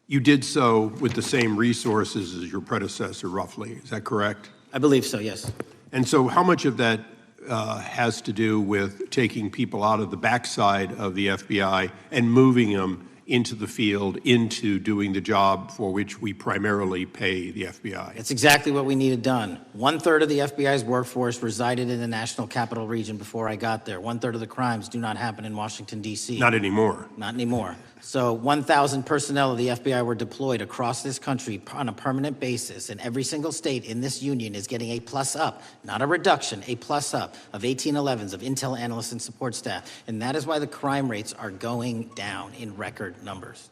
you did so with the same resources as your predecessor, roughly. Is that correct? I believe so, yes. And so how much of that has to do with taking people out of the backside of the FBI and moving them into the field, into doing the job for which we primarily pay the FBI? It's exactly what we needed done. 1/3 of the FBI's workforce resided in the National Capital Region before I got there. 1/3 of the crimes do not happen in Washington, D.C. Not anymore. Not anymore. So 1,000 personnel of the FBI were deployed across this country on a permanent basis, and every single state in this union is getting a plus up, not a reduction, a plus up of 1811s of intel analysts and support staff. And that is why the crime rates are going down in record numbers.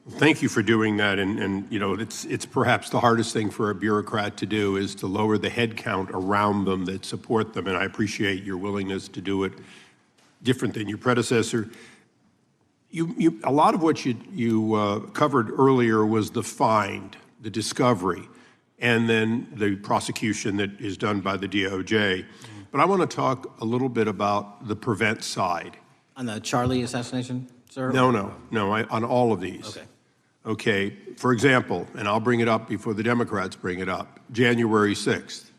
Thank you for doing that, and it's perhaps the hardest thing for a bureaucrat to do is to lower the head count around them that support them, and I appreciate your willingness to do it different than your predecessor. A lot of what you covered earlier was the find, the discovery, and then the prosecution that is done by the DOJ. But I want to talk a little bit about the prevent side. On the Charlie assassination, sir? No, on all of these. Okay. Okay, for example, and I'll bring it up before the Democrats bring it up, January 6th.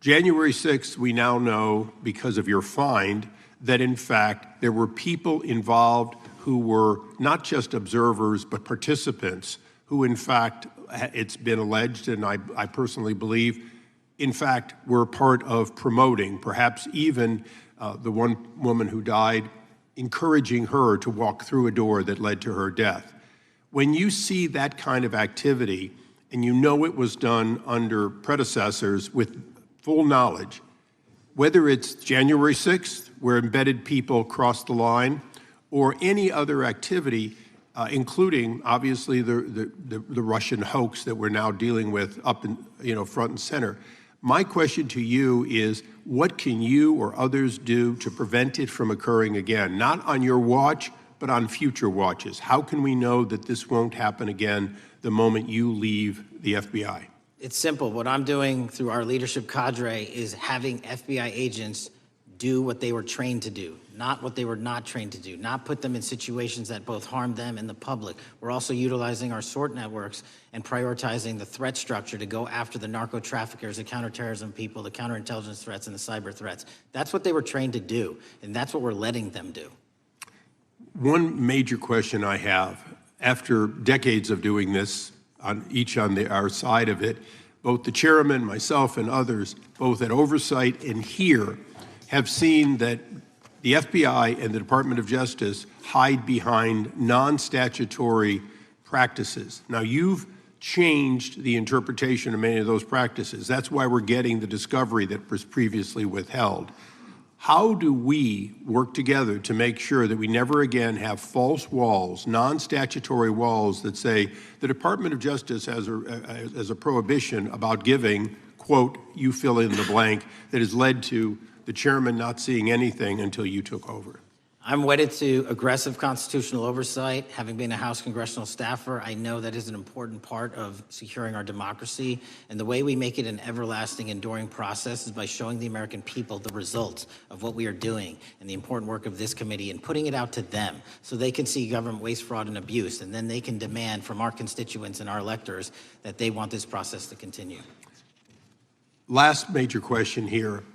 January 6th, we now know, because of your find, that in fact there were people involved who were not just observers but participants who in fact, it's been alleged, and I personally believe, in fact, were part of promoting, perhaps even the one woman who died, encouraging her to walk through a door that led to her death. When you see that kind of activity, and you know it was done under predecessors with full knowledge, whether it's January 6th, where embedded people crossed the line, or any other activity, including obviously the Russian hoax that we're now dealing with up in front and center. My question to you is, what can you or others do to prevent it from occurring again? Not on your watch, but on future watches. How can we know that this won't happen again the moment you leave the FBI? It's simple. What I'm doing through our leadership cadre is having FBI agents do what they were trained to do, not what they were not trained to do, not put them in situations that both harm them and the public. We're also utilizing our SORT networks and prioritizing the threat structure to go after the narco traffickers, the counterterrorism people, the counterintelligence threats, and the cyber threats. That's what they were trained to do, and that's what we're letting them do. One major question I have, after decades of doing this, on our side of it, both the chairman, myself, and others, both at oversight and here, have seen that the FBI and the Department of Justice hide behind non-statutory practices. Now, you've changed the interpretation of many of those practices. That's why we're getting the discovery that was previously withheld. How do we work together to make sure that we never again have false walls, non-statutory walls that say the Department of Justice has a prohibition about giving, quote, you fill in the blank, that has led to the chairman not seeing anything until you took over? I'm wedded to aggressive constitutional oversight. Having been a House congressional staffer, I know that is an important part of securing our democracy. And the way we make it an everlasting, enduring process is by showing the American people the results of what we are doing and the important work of this committee and putting it out to them so they can see government waste, fraud, and abuse. And then they can demand from our constituents and our electors that they want this process to continue. Last major question here.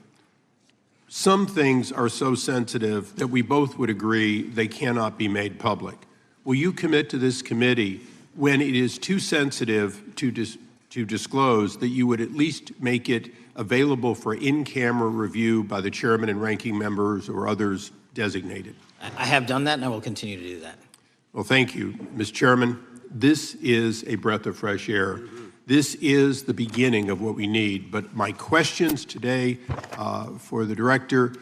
Some things are so sensitive that we both would agree they cannot be made public. Will you commit to this committee when it is too sensitive to disclose that you would at least make it available for in-camera review by the chairman and ranking members or others designated? I have done that, and I will continue to do that. Well, thank you, Mr. Chairman. This is a breath of fresh air. This is the beginning of what we need. But my questions today for the director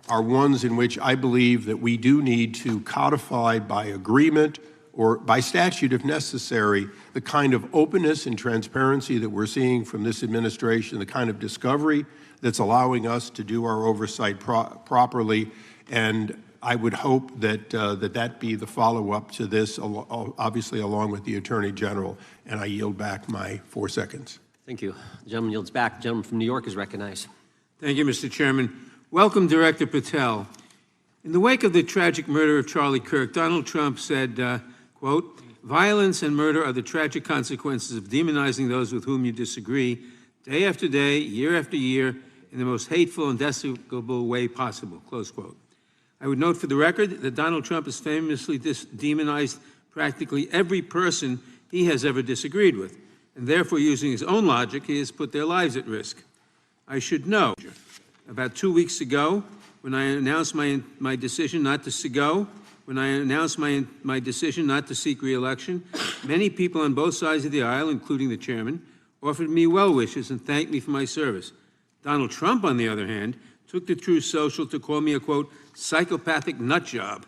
are ones in which I believe that we do need to codify by agreement or by statute, if necessary, the kind of openness and transparency that we're seeing from this administration, the kind of discovery that's allowing us to do our oversight properly. And I would hope that that be the follow-up to this, obviously along with the Attorney General. And I yield back my 4 seconds. Thank you. The gentleman yields back. The gentleman from New York is recognized. Thank you, Mr. Chairman. Welcome, Director Patel. In the wake of the tragic murder of Charlie Kirk, Donald Trump said, quote, "Violence and murder are the tragic consequences of demonizing those with whom you disagree, day after day, year after year, in the most hateful and despicable way possible," close quote. I would note for the record that Donald Trump has famously demonized practically every person he has ever disagreed with, and therefore, using his own logic, he has put their lives at risk. I should know, about 2 weeks ago, when I announced my decision not to my decision not to seek re-election, many people on both sides of the aisle, including the chairman, offered me well wishes and thanked me for my service. Donald Trump, on the other hand, took to Truth Social to call me a, quote, psychopathic nut job,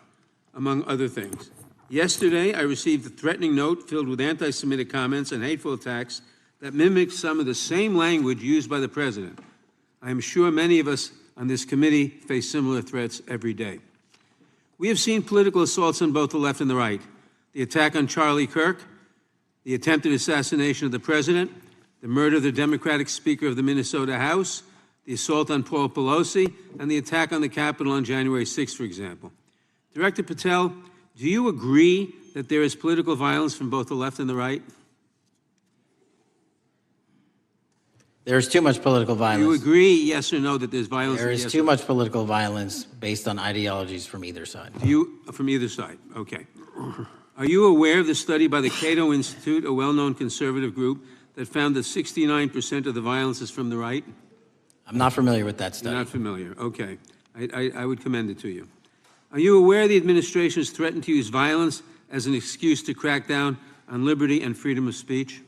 among other things. Yesterday, I received a threatening note filled with anti-Semitic comments and hateful attacks that mimicked some of the same language used by the president. I am sure many of us on this committee face similar threats every day. We have seen political assaults on both the left and the right. The attack on Charlie Kirk, the attempted assassination of the president, the murder of the Democratic Speaker of the Minnesota House, the assault on Paul Pelosi, and the attack on the Capitol on January 6th, for example. Director Patel, do you agree that there is political violence from both the left and the right? There's too much political violence. Do you agree, yes or no, that there's violence? There is too much political violence based on ideologies from either side. From either side, okay. Are you aware of the study by the Cato Institute, a well-known conservative group, that found that 69% of the violence is from the right? I'm not familiar with that study. You're not familiar, okay. I would commend it to you. Are you aware the administration has threatened to use violence as an excuse to crack down on liberty and freedom of speech?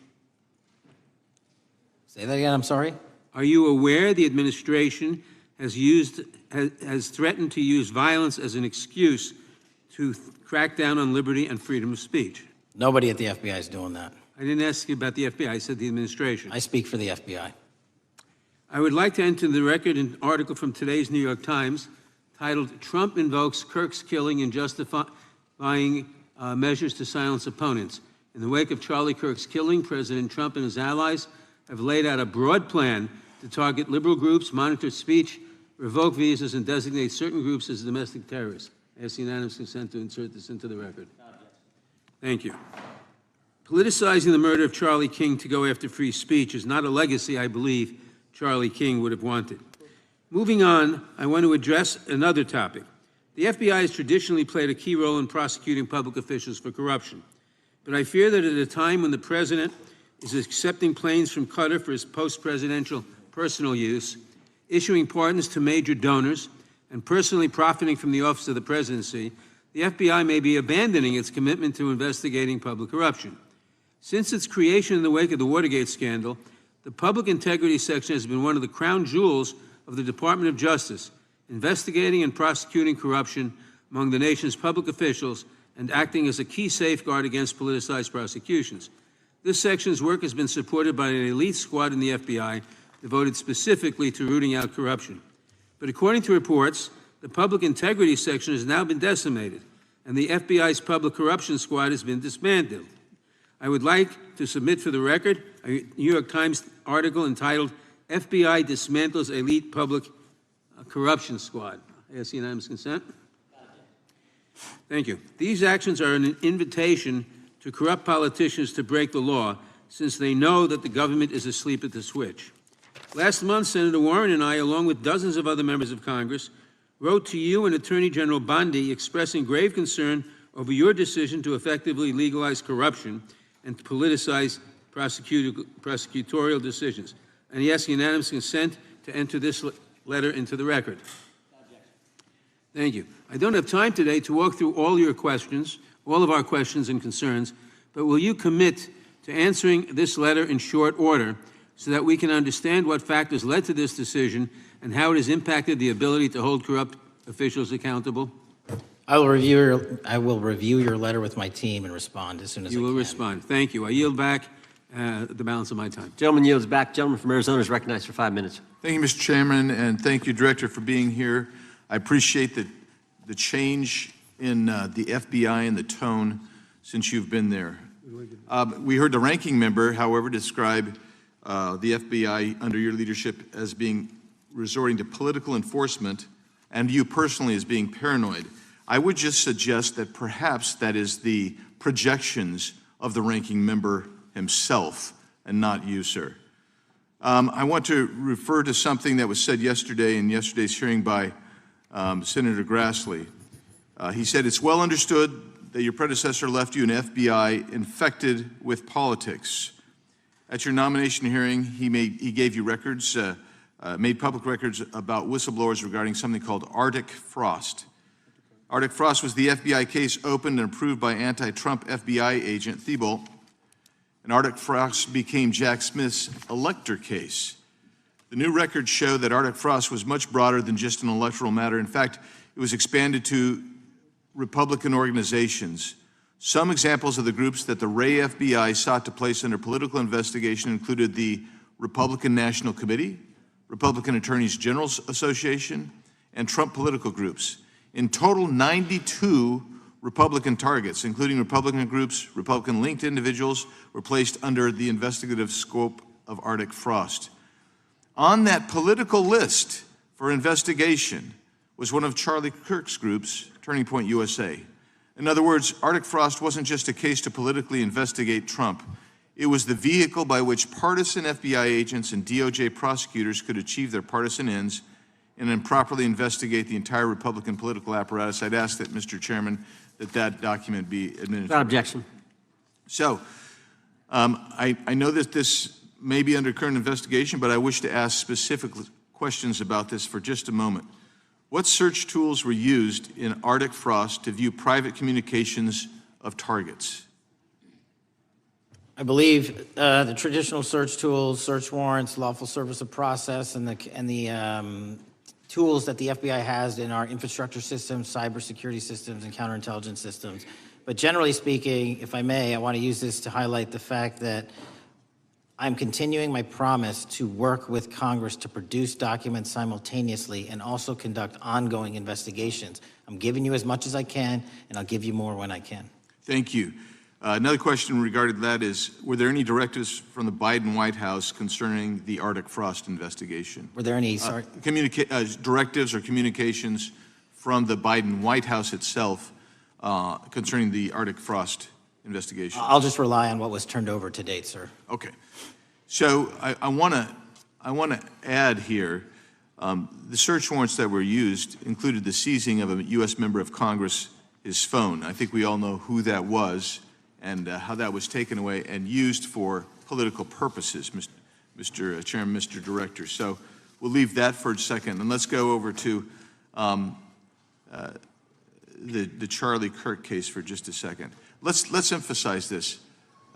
Say that again, I'm sorry? Are you aware the administration has threatened to use violence as an excuse to crack down on liberty and freedom of speech? Nobody at the FBI is doing that. I didn't ask you about the FBI, I said the administration. I speak for the FBI. I would like to enter the record an article from today's New York Times titled, "Trump Invokes Kirk's Killing and Justifying Measures to Silence Opponents." In the wake of Charlie Kirk's killing, President Trump and his allies have laid out a broad plan to target liberal groups, monitor speech, revoke visas, and designate certain groups as domestic terrorists. I ask unanimous consent to insert this into the record. Thank you. Politicizing the murder of Charlie King to go after free speech is not a legacy I believe Charlie King would have wanted. Moving on, I want to address another topic. The FBI has traditionally played a key role in prosecuting public officials for corruption. But I fear that at a time when the president is accepting planes from Qatar for his post-presidential personal use, issuing pardons to major donors, and personally profiting from the office of the presidency, the FBI may be abandoning its commitment to investigating public corruption. Since its creation in the wake of the Watergate scandal, the Public Integrity Section has been one of the crown jewels of the Department of Justice, investigating and prosecuting corruption among the nation's public officials and acting as a key safeguard against politicized prosecutions. This section's work has been supported by an elite squad in the FBI devoted specifically to rooting out corruption. But according to reports, the Public Integrity Section has now been decimated, and the FBI's Public Corruption Squad has been disbanded. I would like to submit for the record a New York Times article entitled, "FBI Dismantles Elite Public Corruption Squad." I ask unanimous consent. Thank you. These actions are an invitation to corrupt politicians to break the law, since they know that the government is asleep at the switch. Last month, Senator Warren and I, along with dozens of other members of Congress, wrote to you and Attorney General Bondi expressing grave concern over your decision to effectively legalize corruption and to politicize prosecutorial decisions. And he asks unanimous consent to enter this letter into the record. Thank you. I don't have time today to walk through all your questions, all of our questions and concerns, but will you commit to answering this letter in short order so that we can understand what factors led to this decision and how it has impacted the ability to hold corrupt officials accountable? I will review your letter with my team and respond as soon as I can. You will respond. Thank you. I yield back the balance of my time. Gentleman yields back. Gentleman from Arizona is recognized for 5 minutes. Thank you, Mr. Chairman, and thank you, Director, for being here. I appreciate the change in the FBI and the tone since you've been there. We heard the ranking member, however, describe the FBI under your leadership as being resorting to political enforcement and you personally as being paranoid. I would just suggest that perhaps that is the projections of the ranking member himself and not you, sir. I want to refer to something that was said yesterday in yesterday's hearing by Senator Grassley. He said, "It's well understood that your predecessor left you an FBI infected with politics." At your nomination hearing, he gave you records, made public records about whistleblowers regarding something called Arctic Frost. Arctic Frost was the FBI case opened and approved by anti-Trump FBI agent Thibault, and Arctic Frost became Jack Smith's elector case. The new records show that Arctic Frost was much broader than just an electoral matter. In fact, it was expanded to Republican organizations. Some examples of the groups that the Ray FBI sought to place under political investigation included the Republican National Committee, Republican Attorneys General Association, and Trump political groups. In total, 92 Republican targets, including Republican groups, Republican-linked individuals, were placed under the investigative scope of Arctic Frost. On that political list for investigation was one of Charlie Kirk's groups, Turning Point USA. In other words, Arctic Frost wasn't just a case to politically investigate Trump. It was the vehicle by which partisan FBI agents and DOJ prosecutors could achieve their partisan ends and improperly investigate the entire Republican political apparatus. I'd ask that, Mr. Chairman, that document be administered. Without objection. So, I know that this may be under current investigation, but I wish to ask specific questions about this for just a moment. What search tools were used in Arctic Frost to view private communications of targets? I believe the traditional search tools, search warrants, lawful service of process, and the tools that the FBI has in our infrastructure systems, cybersecurity systems, and counterintelligence systems. But generally speaking, if I may, I want to use this to highlight the fact that I'm continuing my promise to work with Congress to produce documents simultaneously and also conduct ongoing investigations. I'm giving you as much as I can, and I'll give you more when I can. Thank you. Another question regarding that is, were there any directives from the Biden White House concerning the Arctic Frost investigation? Were there any directives or communications from the Biden White House itself concerning the Arctic Frost investigation? I'll just rely on what was turned over to date, sir. Okay. So I want to add here, the search warrants that were used included the seizing of a U.S. member of Congress, his phone. I think we all know who that was and how that was taken away and used for political purposes, Mr. Chairman, Mr. Director. So we'll leave that for a second, and let's go over to the Charlie Kirk case for just a second. Let's emphasize this.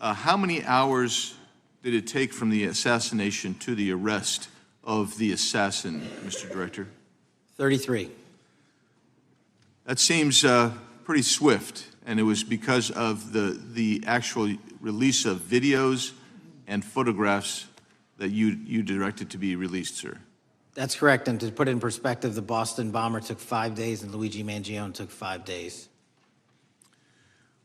How many hours did it take from the assassination to the arrest of the assassin, Mr. Director? 33. That seems pretty swift, and it was because of the actual release of videos and photographs that you directed to be released, sir. That's correct, and to put it in perspective, the Boston bomber took 5 days and Luigi Mangione took 5 days.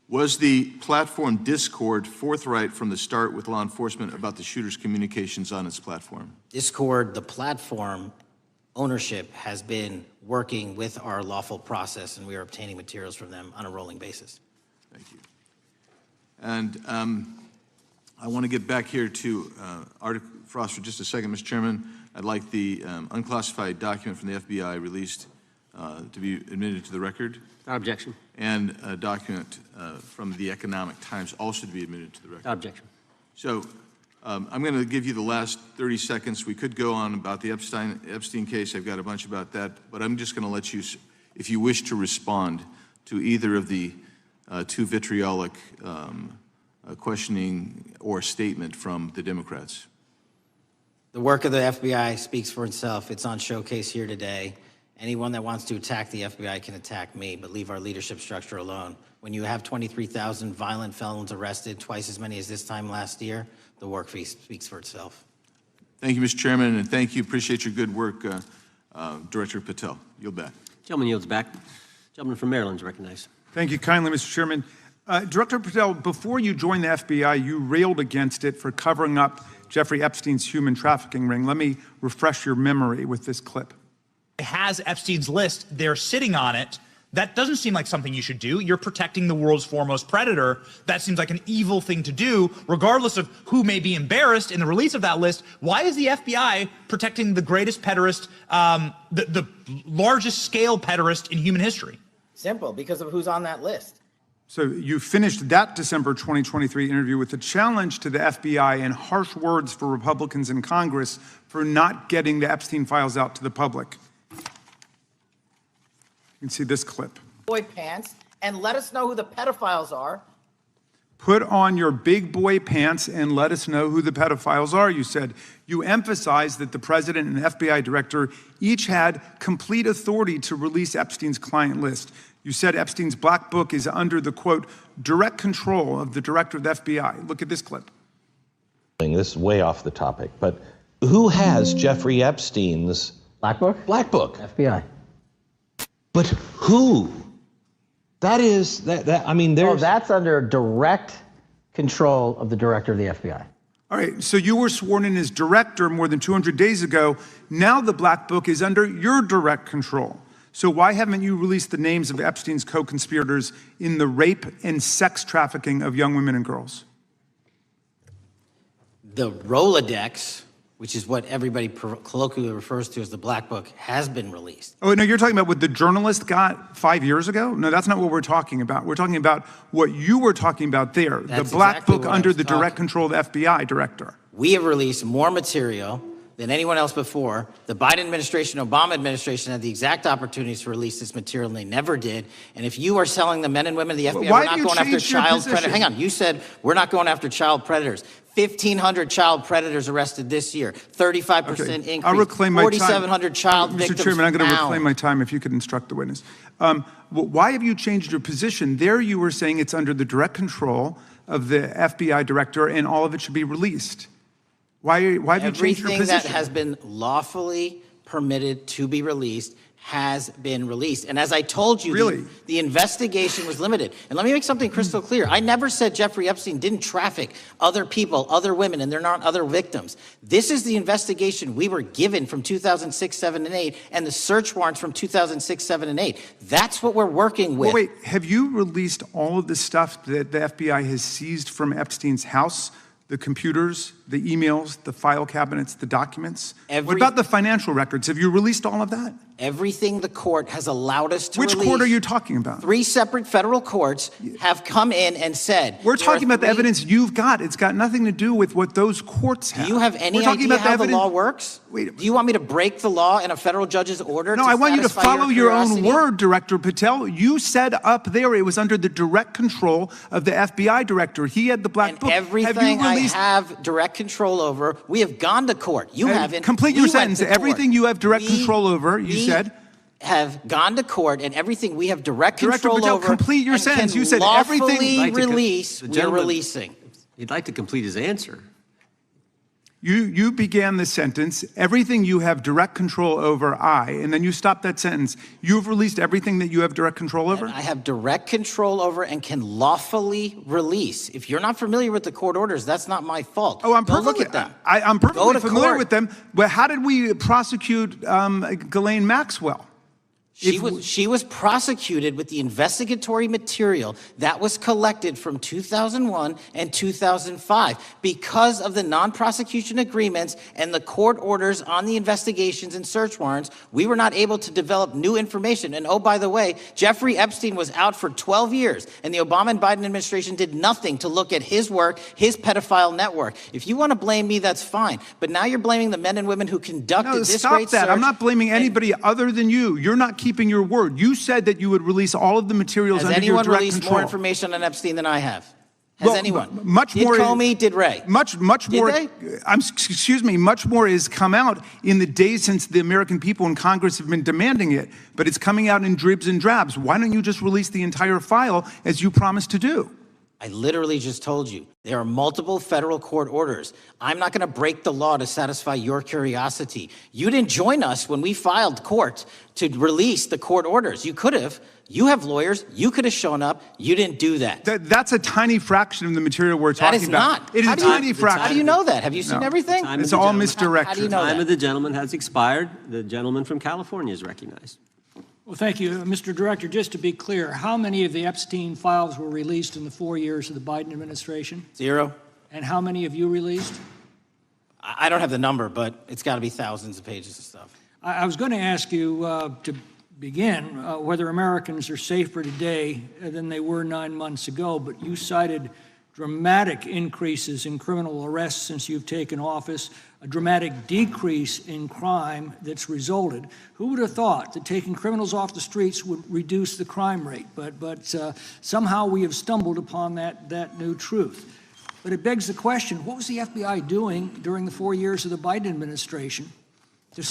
Was the platform Discord forthright from the start with law enforcement about the shooter's communications on its platform? Discord, the platform ownership, has been working with our lawful process, and we are obtaining materials from them on a rolling basis. Thank you. And I want to get back here to Article Frost for just a second, Mr. Chairman. I'd like the unclassified document from the FBI released to be admitted to the record. Objection. And a document from the Economic Times also to be admitted to the record. Objection. So I'm going to give you the last 30 seconds. We could go on about the Epstein case. I've got a bunch about that, but I'm just going to let you, if you wish to respond to either of the two vitriolic questioning or statement from the Democrats. The work of the FBI speaks for itself. It's on showcase here today. Anyone that wants to attack the FBI can attack me, but leave our leadership structure alone. When you have 23,000 violent felons arrested, twice as many as this time last year, the work speaks for itself. Thank you, Mr. Chairman, and thank you. Appreciate your good work, Director Patel. Yield back. Gentleman yields back. Gentleman from Maryland is recognized. Thank you kindly, Mr. Chairman. Director Patel, before you joined the FBI, you railed against it for covering up Jeffrey Epstein's human trafficking ring. Let me refresh your memory with this clip. It has Epstein's list. They're sitting on it. That doesn't seem like something you should do. You're protecting the world's foremost predator. That seems like an evil thing to do, regardless of who may be embarrassed in the release of that list. Why is the FBI protecting the greatest pederast, the largest scale pederast in human history? Simple, because of who's on that list. So you finished that December 2023 interview with a challenge to the FBI and harsh words for Republicans in Congress for not getting the Epstein files out to the public. You can see this clip. Boy pants, and let us know who the pedophiles are. Put on your big boy pants and let us know who the pedophiles are, you said. You emphasized that the president and FBI director each had complete authority to release Epstein's client list. You said Epstein's black book is under the, quote, direct control of the director of the FBI. Look at this clip. This is way off the topic, but who has Jeffrey Epstein's Black book? black book? FBI. But who? That is, I mean, there's... Oh, that's under direct control of the director of the FBI. All right, so you were sworn in as director more than 200 days ago. Now the black book is under your direct control. So why haven't you released the names of Epstein's co-conspirators in the rape and sex trafficking of young women and girls? The Rolodex, which is what everybody colloquially refers to as the black book, has been released. Oh, no, you're talking about what the journalist got 5 years ago? No, that's not what we're talking about. We're talking about what you were talking about there, That's the black exactly book what I under was the talking. direct control of the FBI director. We have released more material than anyone else before. The Biden administration, Obama administration had the exact opportunities to release this material, and they never did. And if you are selling the men and women of the FBI, Why we're not you going after changed your child position? predators. Hang on, you said we're not going after child predators. 1,500 child predators arrested this year, 35% increase, I'll reclaim my time. 4,700 child victims Mr. Chairman, I'm going to reclaim found. my time if you could instruct the witness. Why have you changed your position? There you were saying it's under the direct control of the FBI director and all of it should be released. Why have you changed your Everything position? that has been lawfully permitted to be released has been released. And as I told you, Really? the investigation was limited. And let me make something crystal clear. I never said Jeffrey Epstein didn't traffic other people, other women, and they're not other victims. This is the investigation we were given from 2006, 7, and 8, and the search warrants from 2006, 7, and 8. That's what we're working with. Well, wait, have you released all of the stuff that the FBI has seized from Epstein's house? The computers, the emails, the file cabinets, the documents? What about the financial records? Have you released all of that? Everything the court has allowed us to Which release. court are you talking about? 3 separate federal courts have come in and said. We're talking about the evidence you've got. It's got nothing to do with what those courts have. Do you have any idea how the law works? Do you want me to break the law in a federal judge's order? No, I want you to follow your own word, Director Patel. You said up there it was under the direct control of the FBI director. He had the black book. Everything I have direct control over, we have gone to court. You haven't. Complete your sentence. Everything you have direct control over, you said. Have gone to court, and everything we have direct control over. Complete your sentence. You said everything. Release. We're releasing. He'd like to complete his answer. You began the sentence, everything you have direct control over, and then you stopped that sentence. You've released everything that you have direct control over? And I have direct control over and can lawfully release. If you're not familiar with the court orders, that's not my fault. Oh, I'm Go perfectly, look at them. I'm perfectly familiar court. with them, but how did we prosecute Ghislaine Maxwell? She was prosecuted with the investigatory material that was collected from 2001 and 2005 because of the non-prosecution agreements and the court orders on the investigations and search warrants. We were not able to develop new information. And oh, by the way, Jeffrey Epstein was out for 12 years, and the Obama and Biden administration did nothing to look at his work, his pedophile network. If you want to blame me, that's fine. But now you're blaming the men and women who conducted this great search. Stop that. I'm not blaming anybody other than you. You're not keeping your word. You said that you would release all of the materials under your direct control. Has anyone released more information on Epstein than I have? Has anyone? Much more. Did Comey? Did Ray? Much more. Did they? Excuse me. Much more has come out in the days since the American people in Congress have been demanding it, but it's coming out in dribs and drabs. Why don't you just release the entire file as you promised to do? I literally just told you, there are multiple federal court orders. I'm not going to break the law to satisfy your curiosity. You didn't join us when we filed court to release the court orders. You could have. You have lawyers. You could have shown up. You didn't do that. That's a tiny fraction of the material we're talking about. That is not. It is a tiny fraction. How do you know that? Have you seen everything? It's all misdirection. How do you know The time that? of the gentleman has expired. The gentleman from California is recognized. Well, thank you. Mr. Director, just to be clear, how many of the Epstein files were released in the 4 years of the Biden administration? 0. And how many have you released? I don't have the number, but it's got to be thousands of pages of stuff. I was going to ask you to begin whether Americans are safer today than they were 9 months ago, but you cited dramatic increases in criminal arrests since you've taken office, a dramatic decrease in crime that's resulted. Who would have thought that taking criminals off the streets would reduce the crime rate? But somehow we have stumbled upon that new truth. But it begs the question, what was the FBI doing during the 4 years of the Biden administration to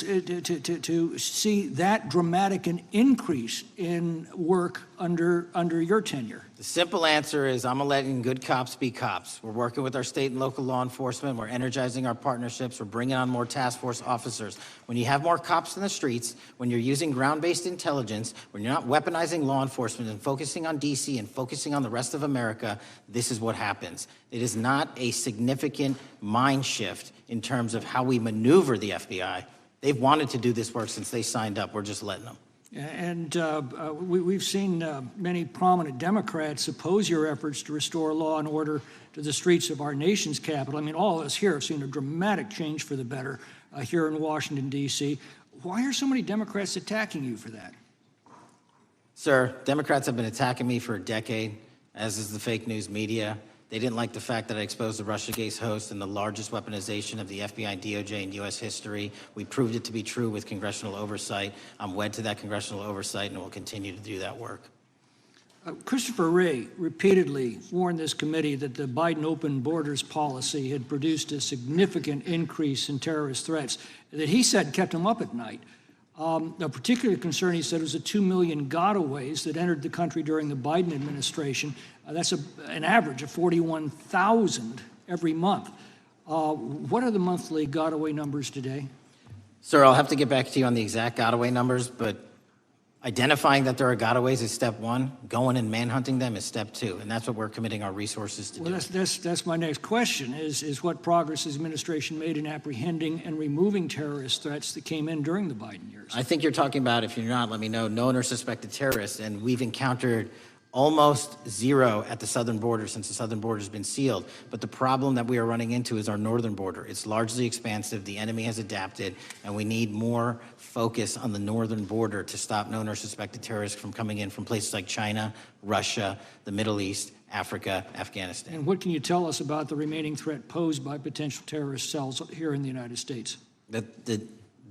see that dramatic an increase in work under your tenure? The simple answer is I'm letting good cops be cops. We're working with our state and local law enforcement. We're energizing our partnerships. We're bringing on more task force officers. When you have more cops in the streets, when you're using ground-based intelligence, when you're not weaponizing law enforcement and focusing on D.C. and focusing on the rest of America, this is what happens. It is not a significant mind shift in terms of how we maneuver the FBI. They've wanted to do this work since they signed up. We're just letting them. And we've seen many prominent Democrats oppose your efforts to restore law and order to the streets of our nation's capital. I mean, all of us here have seen a dramatic change for the better here in Washington, D.C. Why are so many Democrats attacking you for that? Sir, Democrats have been attacking me for a decade, as is the fake news media. They didn't like the fact that I exposed the Russiagate host and the largest weaponization of the FBI and DOJ in U.S. history. We proved it to be true with congressional oversight. I'm wed to that congressional oversight and will continue to do that work. Christopher Wray repeatedly warned this committee that the Biden open borders policy had produced a significant increase in terrorist threats that he said kept him up at night. A particular concern, he said, was the 2 million gotaways that entered the country during the Biden administration. That's an average of 41,000 every month. What are the monthly gotaway numbers today? Sir, I'll have to get back to you on the exact gotaway numbers, but identifying that there are gotaways is step one. Going and manhunting them is step two, and that's what we're committing our resources to do. Well, that's my next question, is what progress has the administration made in apprehending and removing terrorist threats that came in during the Biden years? I think you're talking about, if you're not, let me know, known or suspected terrorists, and we've encountered Almost zero at the southern border since the southern border has been sealed. But the problem that we are running into is our northern border. It's largely expansive. The enemy has adapted, and we need more focus on the northern border to stop known or suspected terrorists from coming in from places like China, Russia, the Middle East, Africa, Afghanistan. And what can you tell us about the remaining threat posed by potential terrorist cells here in the United States?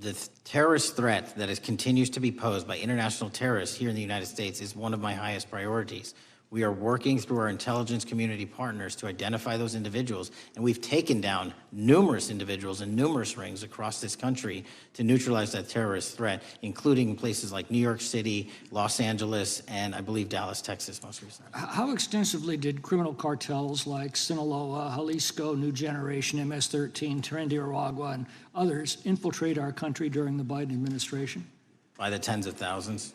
The terrorist threat that continues to be posed by international terrorists here in the United States is one of my highest priorities. We are working through our intelligence community partners to identify those individuals, and we've taken down numerous individuals in numerous rings across this country to neutralize that terrorist threat, including places like New York City, Los Angeles, and I believe Dallas, Texas most recently. How extensively did criminal cartels like Sinaloa, Jalisco, New Generation, MS-13, Tren de Aragua, and others infiltrate our country during the Biden administration? By the tens of thousands.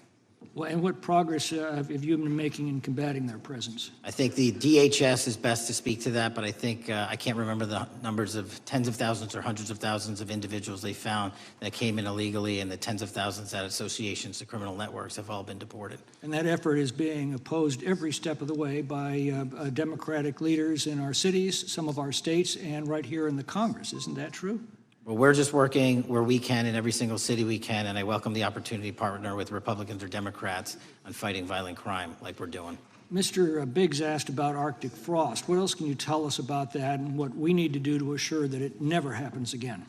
Well, and what progress have you been making in combating their presence? I think the DHS is best to speak to that, but I think I can't remember the numbers of tens of thousands or hundreds of thousands of individuals they found that came in illegally, and the tens of thousands that associations to criminal networks have all been deported. And that effort is being opposed every step of the way by Democratic leaders in our cities, some of our states, and right here in the Congress. Isn't that true? Well, we're just working where we can in every single city we can, and I welcome the opportunity to partner with Republicans or Democrats on fighting violent crime like we're doing. Mr. Biggs asked about Arctic frost. What else can you tell us about that and what we need to do to assure that it never happens again?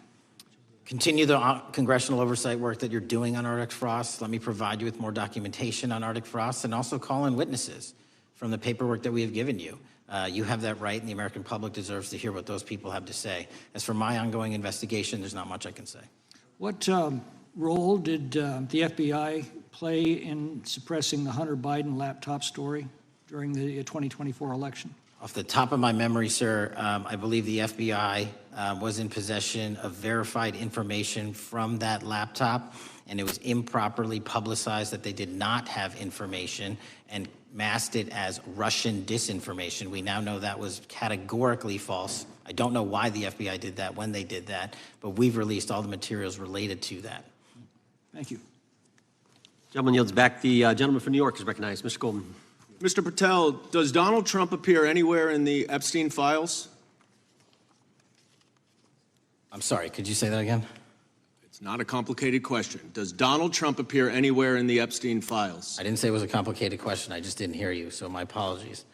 Continue the congressional oversight work that you're doing on Arctic frost. Let me provide you with more documentation on Arctic frost, and also call in witnesses from the paperwork that we have given you. You have that right, and the American public deserves to hear what those people have to say. As for my ongoing investigation, there's not much I can say. What role did the FBI play in suppressing the Hunter Biden laptop story during the 2024 election? Off the top of my memory, sir, I believe the FBI was in possession of verified information from that laptop, and it was improperly publicized that they did not have information and masked it as Russian disinformation. We now know that was categorically false. I don't know why the FBI did that, when they did that, but we've released all the materials related to that. Thank you. Gentleman yields back. The gentleman from New York is recognized. Mr. Golden. Mr. Patel, does Donald Trump appear anywhere in the Epstein files? I'm sorry, could you say that again? It's not a complicated question. Does Donald Trump appear anywhere in the Epstein files? I didn't say it was a complicated question. I just didn't hear you, so my apologies.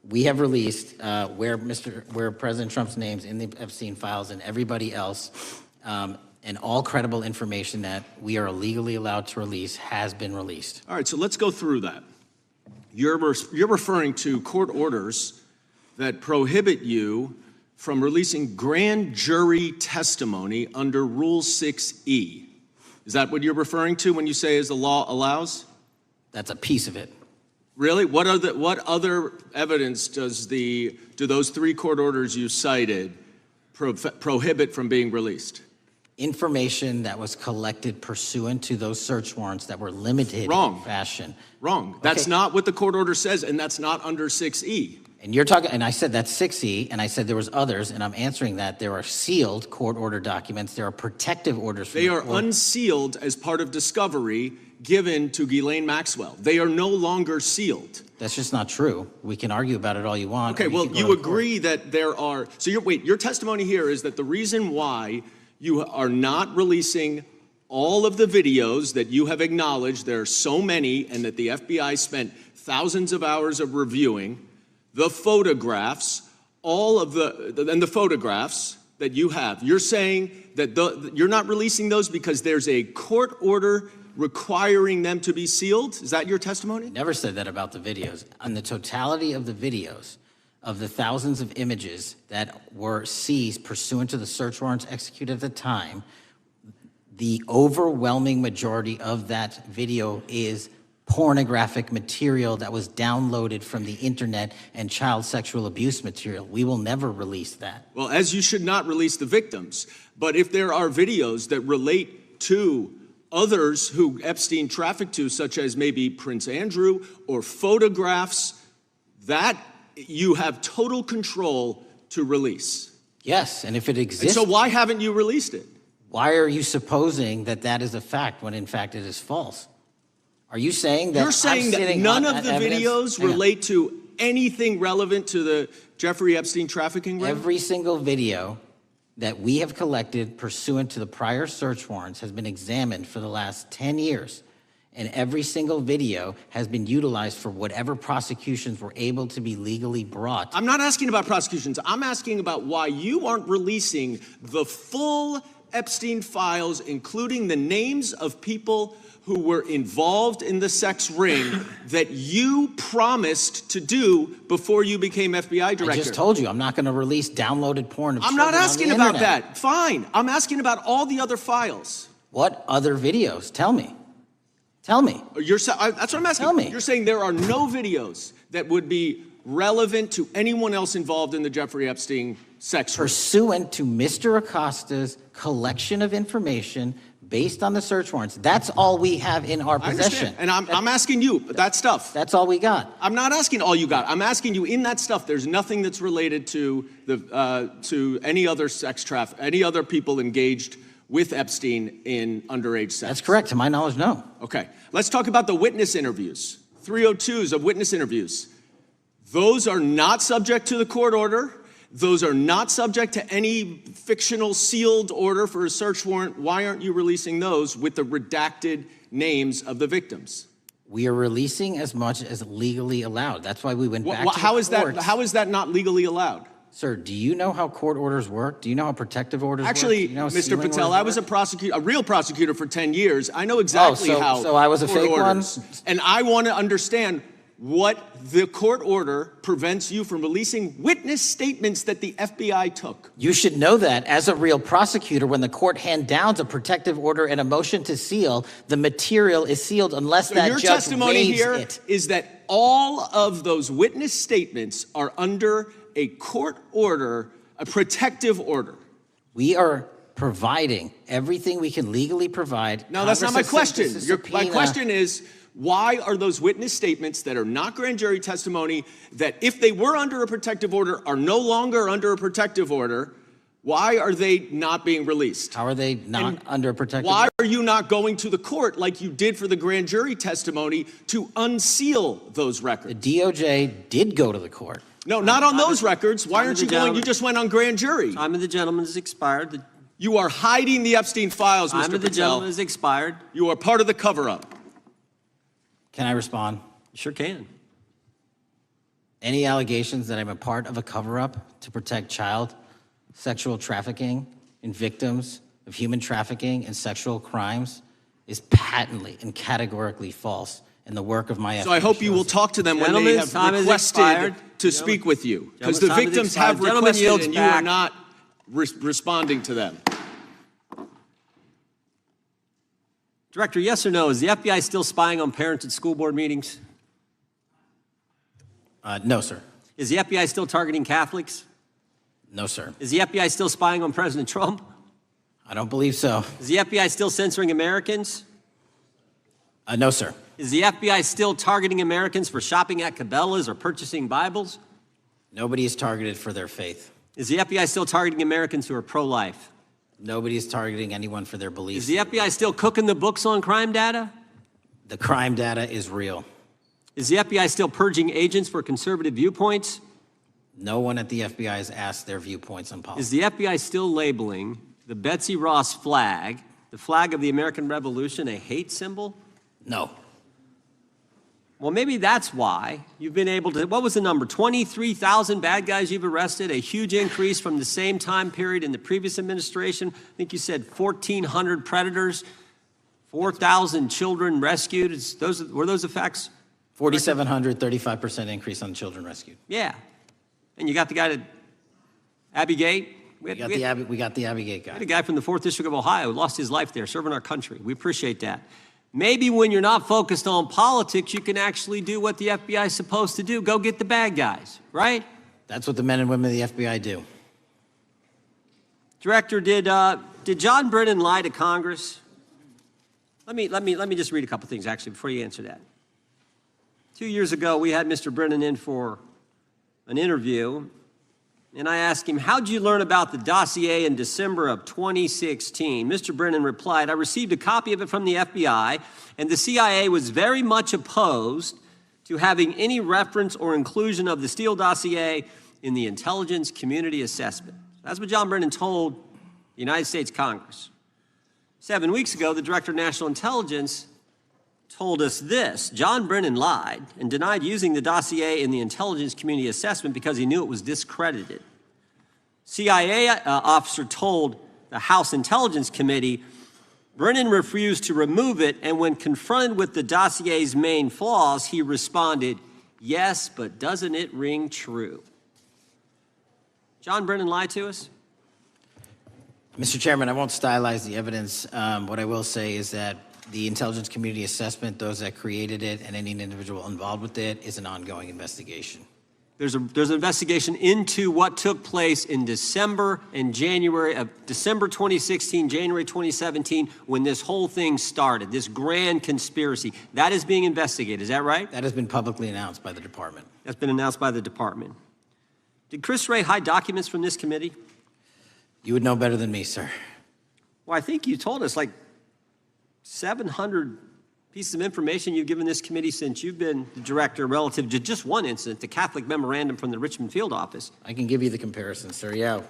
We have released where President Trump's name's in the Epstein files, and everybody else, and all credible information that we are legally allowed to release has been released. All right, so let's go through that. You're referring to court orders that prohibit you from releasing grand jury testimony under Rule 6E. Is that what you're referring to when you say as the law allows? That's a piece of it. Really? What other evidence do those three court orders you cited prohibit from being released? Information that was collected pursuant to those search warrants that were limited in fashion. Wrong. That's not what the court order says, and that's not under 6E. And you're talking, and I said that's 6E, and I said there was others, and I'm answering that. There are sealed court order documents. There are protective orders. They are unsealed as part of discovery given to Ghislaine Maxwell. They are no longer sealed. That's just not true. We can argue about it all you want. Okay, well, you agree that there are, so your testimony here is that the reason why you are not releasing all of the videos that you have acknowledged, there are so many, and that the FBI spent thousands of hours of reviewing, the photographs, the photographs that you have. You're saying that you're not releasing those because there's a court order requiring them to be sealed? Is that your testimony? Never said that about the videos. On the totality of the videos, of the thousands of images that were seized pursuant to the search warrants executed at the time, the overwhelming majority of that video is pornographic material that was downloaded from the internet and child sexual abuse material. We will never release that. Well, as you should not release the victims. But if there are videos that relate to others who Epstein trafficked to, such as maybe Prince Andrew, or photographs, that you have total control to release. Yes, and if it exists. And so why haven't you released it? Why are you supposing that that is a fact when in fact it is false? Are you saying that You're saying that none of the videos relate to anything relevant to the Jeffrey Epstein trafficking ring? Every single video that we have collected pursuant to the prior search warrants has been examined for the last 10 years. And every single video has been utilized for whatever prosecutions were able to be legally brought. I'm not asking about prosecutions. I'm asking about why you aren't releasing the full Epstein files, including the names of people who were involved in the sex ring that you promised to do before you became FBI director. I just told you, I'm not going to release downloaded porn of I'm not children on the asking about internet. that. Fine. I'm asking about all the other files. What other videos? Tell me. Tell me. That's what I'm asking. Tell me. You're saying there are no videos that would be relevant to anyone else involved in the Jeffrey Epstein sex ring. Pursuant to Mr. Acosta's collection of information based on the search warrants. That's all we have in our possession. And I'm asking you, that stuff. That's all we got. I'm not asking all you got. I'm asking you, in that stuff, there's nothing that's related to any other any other people engaged with Epstein in underage sex. That's correct. To my knowledge, no. Okay. Let's talk about the witness interviews. 302s of witness interviews. Those are not subject to the court order. Those are not subject to any fictional sealed order for a search warrant. Why aren't you releasing those with the redacted names of the victims? We are releasing as much as legally allowed. That's why we went back to how the is courts. that? How is that not legally allowed? Sir, do you know how court orders work? Do you know how protective orders Actually, work? Do you know how Mr. sealing Patel, orders I was work? a real prosecutor for 10 years. I know exactly how. So I was a court fake one? orders. And I want to understand what the court order prevents you from releasing witness statements that the FBI took. You should know that as a real prosecutor, when the court hand downs a protective order and a motion to seal, the material is sealed unless that Your judge testimony waives here it. is that all of those witness statements are under a court order, a protective order. We are providing everything we can legally provide. No, that's not my Congress has sent question. us a My subpoena. question is, why are those witness statements that are not grand jury testimony, that if they were under a protective order are no longer under a protective order, why are they not being released? How are they not under a protective Why are you not going to the court like you did for the grand jury testimony to unseal those records? The DOJ did go to the court. No, not on those records. Why aren't you going? gentleman. You just went on grand jury. Time of the gentleman has expired. You are hiding the Epstein files, Mr. Time of the Patel. gentleman has expired. You are part of the cover-up. Can I respond? You sure can. Any allegations that I'm a part of a cover-up to protect child sexual trafficking and victims of human trafficking and sexual crimes is patently and categorically false in the work of my So I hope you will talk to them when they have requested to speak with you, because the victims have requested and you are not responding to them. Director, yes or no, is the FBI still spying on parents at school board meetings? No, sir. Is the FBI still targeting Catholics? No, sir. Is the FBI still spying on President Trump? I don't believe so. Is the FBI still censoring Americans? No, sir. Is the FBI still targeting Americans for shopping at Cabela's or purchasing Bibles? Nobody is targeted for their faith. Is the FBI still targeting Americans who are pro-life? Nobody is targeting anyone for their beliefs. Is the FBI still cooking the books on crime data? The crime data is real. Is the FBI still purging agents for conservative viewpoints? No one at the FBI has asked their viewpoints on politics. Is the FBI still labeling the Betsy Ross flag, the flag of the American Revolution, a hate symbol? No. Well, maybe that's why you've been able to, what was the number? 23,000 bad guys you've arrested, a huge increase from the same time period in the previous administration. I think you said 1,400 predators, 4,000 children rescued. Were those the facts? 4,700, 35% increase on children rescued. Yeah. And you got the guy at Abbey Gate? We got the Abbey Gate guy. We had a guy from the 4th District of Ohio who lost his life there serving our country. We appreciate that. Maybe when you're not focused on politics, you can actually do what the FBI is supposed to do. Go get the bad guys, right? That's what the men and women of the FBI do. Director, did John Brennan lie to Congress? Let me just read a couple things, actually, before you answer that. 2 years ago, we had Mr. Brennan in for an interview. And I asked him, how'd you learn about the dossier in December of 2016? Mr. Brennan replied, I received a copy of it from the FBI, and the CIA was very much opposed to having any reference or inclusion of the Steele dossier in the intelligence community assessment. That's what John Brennan told the United States Congress. 7 weeks ago, the Director of National Intelligence told us this: John Brennan lied and denied using the dossier in the intelligence community assessment because he knew it was discredited. CIA officer told the House Intelligence Committee Brennan refused to remove it, and when confronted with the dossier's main flaws, he responded, yes, but doesn't it ring true? John Brennan lied to us? Mr. Chairman, I won't stylize the evidence. What I will say is that the intelligence community assessment, those that created it, and any individual involved with it, is an ongoing investigation. There's an investigation into what took place in December and January of December 2016, January 2017, when this whole thing started, this grand conspiracy. That is being investigated, is that right? That has been publicly announced by the department. That's been announced by the department. Did Chris Wray hide documents from this committee? You would know better than me, sir. Well, I think you told us like 700 pieces of information you've given this committee since you've been the director relative to just one incident, the Catholic memorandum from the Richmond field office. I can give you the comparison, sir. Yeah,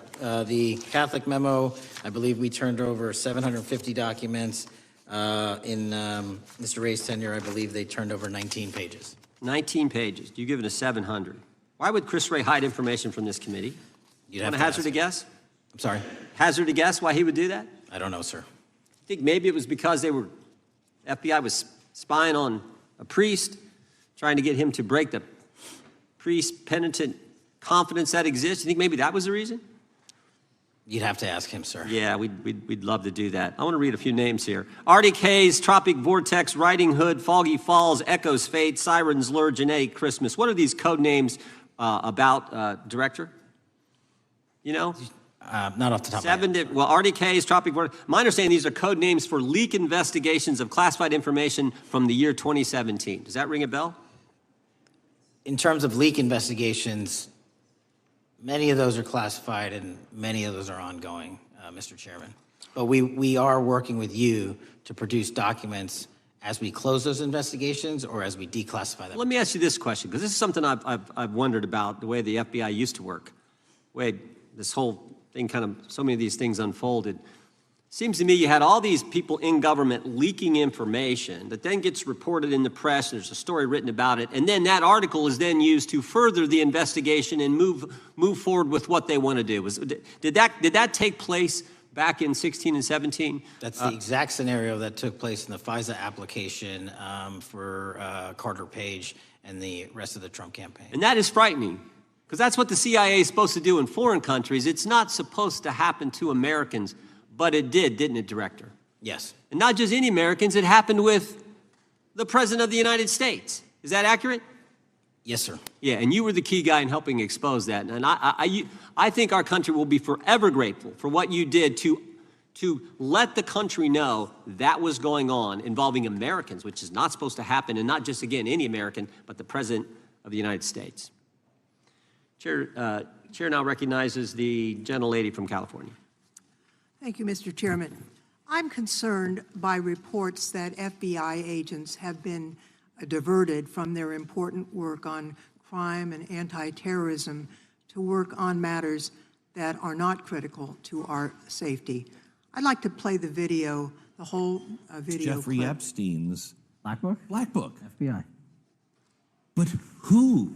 the Catholic memo, I believe we turned over 750 documents. In Mr. Ray's tenure, I believe they turned over 19 pages. 19 pages. You've given us 700. Why would Chris Wray hide information from this committee? You'd Want to hazard a guess? I'm sorry? Hazard a guess why he would do that? I don't know, sir. I think maybe it was because FBI was spying on a priest, trying to get him to break the priest penitent confidence that exists. You think maybe that was the reason? You'd have to ask him, sir. Yeah, we'd love to do that. I want to read a few names here. Arctic Haze, Tropic Vortex, Riding Hood, Foggy Falls, Echoes Fate, Sirens Lure, Genetic Christmas. What are these code names about, Director? You know? Not off the top of my head. Well, Arctic Haze, Tropic Vortex. My understanding, these are code names for leak investigations of classified information from the year 2017. Does that ring a bell? In terms of leak investigations, many of those are classified and many of those are ongoing, Mr. Chairman. But we are working with you to produce documents as we close those investigations or as we declassify them. Let me ask you this question, because this is something I've wondered about, the way the FBI used to work. Wade, this whole thing kind of, so many of these things unfolded. Seems to me you had all these people in government leaking information that then gets reported in the press, and there's a story written about it, and then that article is then used to further the investigation and move forward with what they want to do. Did that take place back in 16 and 17? That's the exact scenario that took place in the FISA application for Carter Page and the rest of the Trump campaign. And that is frightening, because that's what the CIA is supposed to do in foreign countries. It's not supposed to happen to Americans, but it did, didn't it, Director? Yes. And not just any Americans, it happened with the President of the United States. Is that accurate? Yes, sir. Yeah, and you were the key guy in helping expose that. And I think our country will be forever grateful for what you did to let the country know that was going on involving Americans, which is not supposed to happen, and not just, again, any American, but the President of the United States. Chair now recognizes the gentlelady from California. Thank you, Mr. Chairman. I'm concerned by reports that FBI agents have been diverted from their important work on crime and anti-terrorism to work on matters that are not critical to our safety. I'd like to play the video, the whole video. Jeffrey clip. Epstein's Black Book? Black Book. FBI. But who?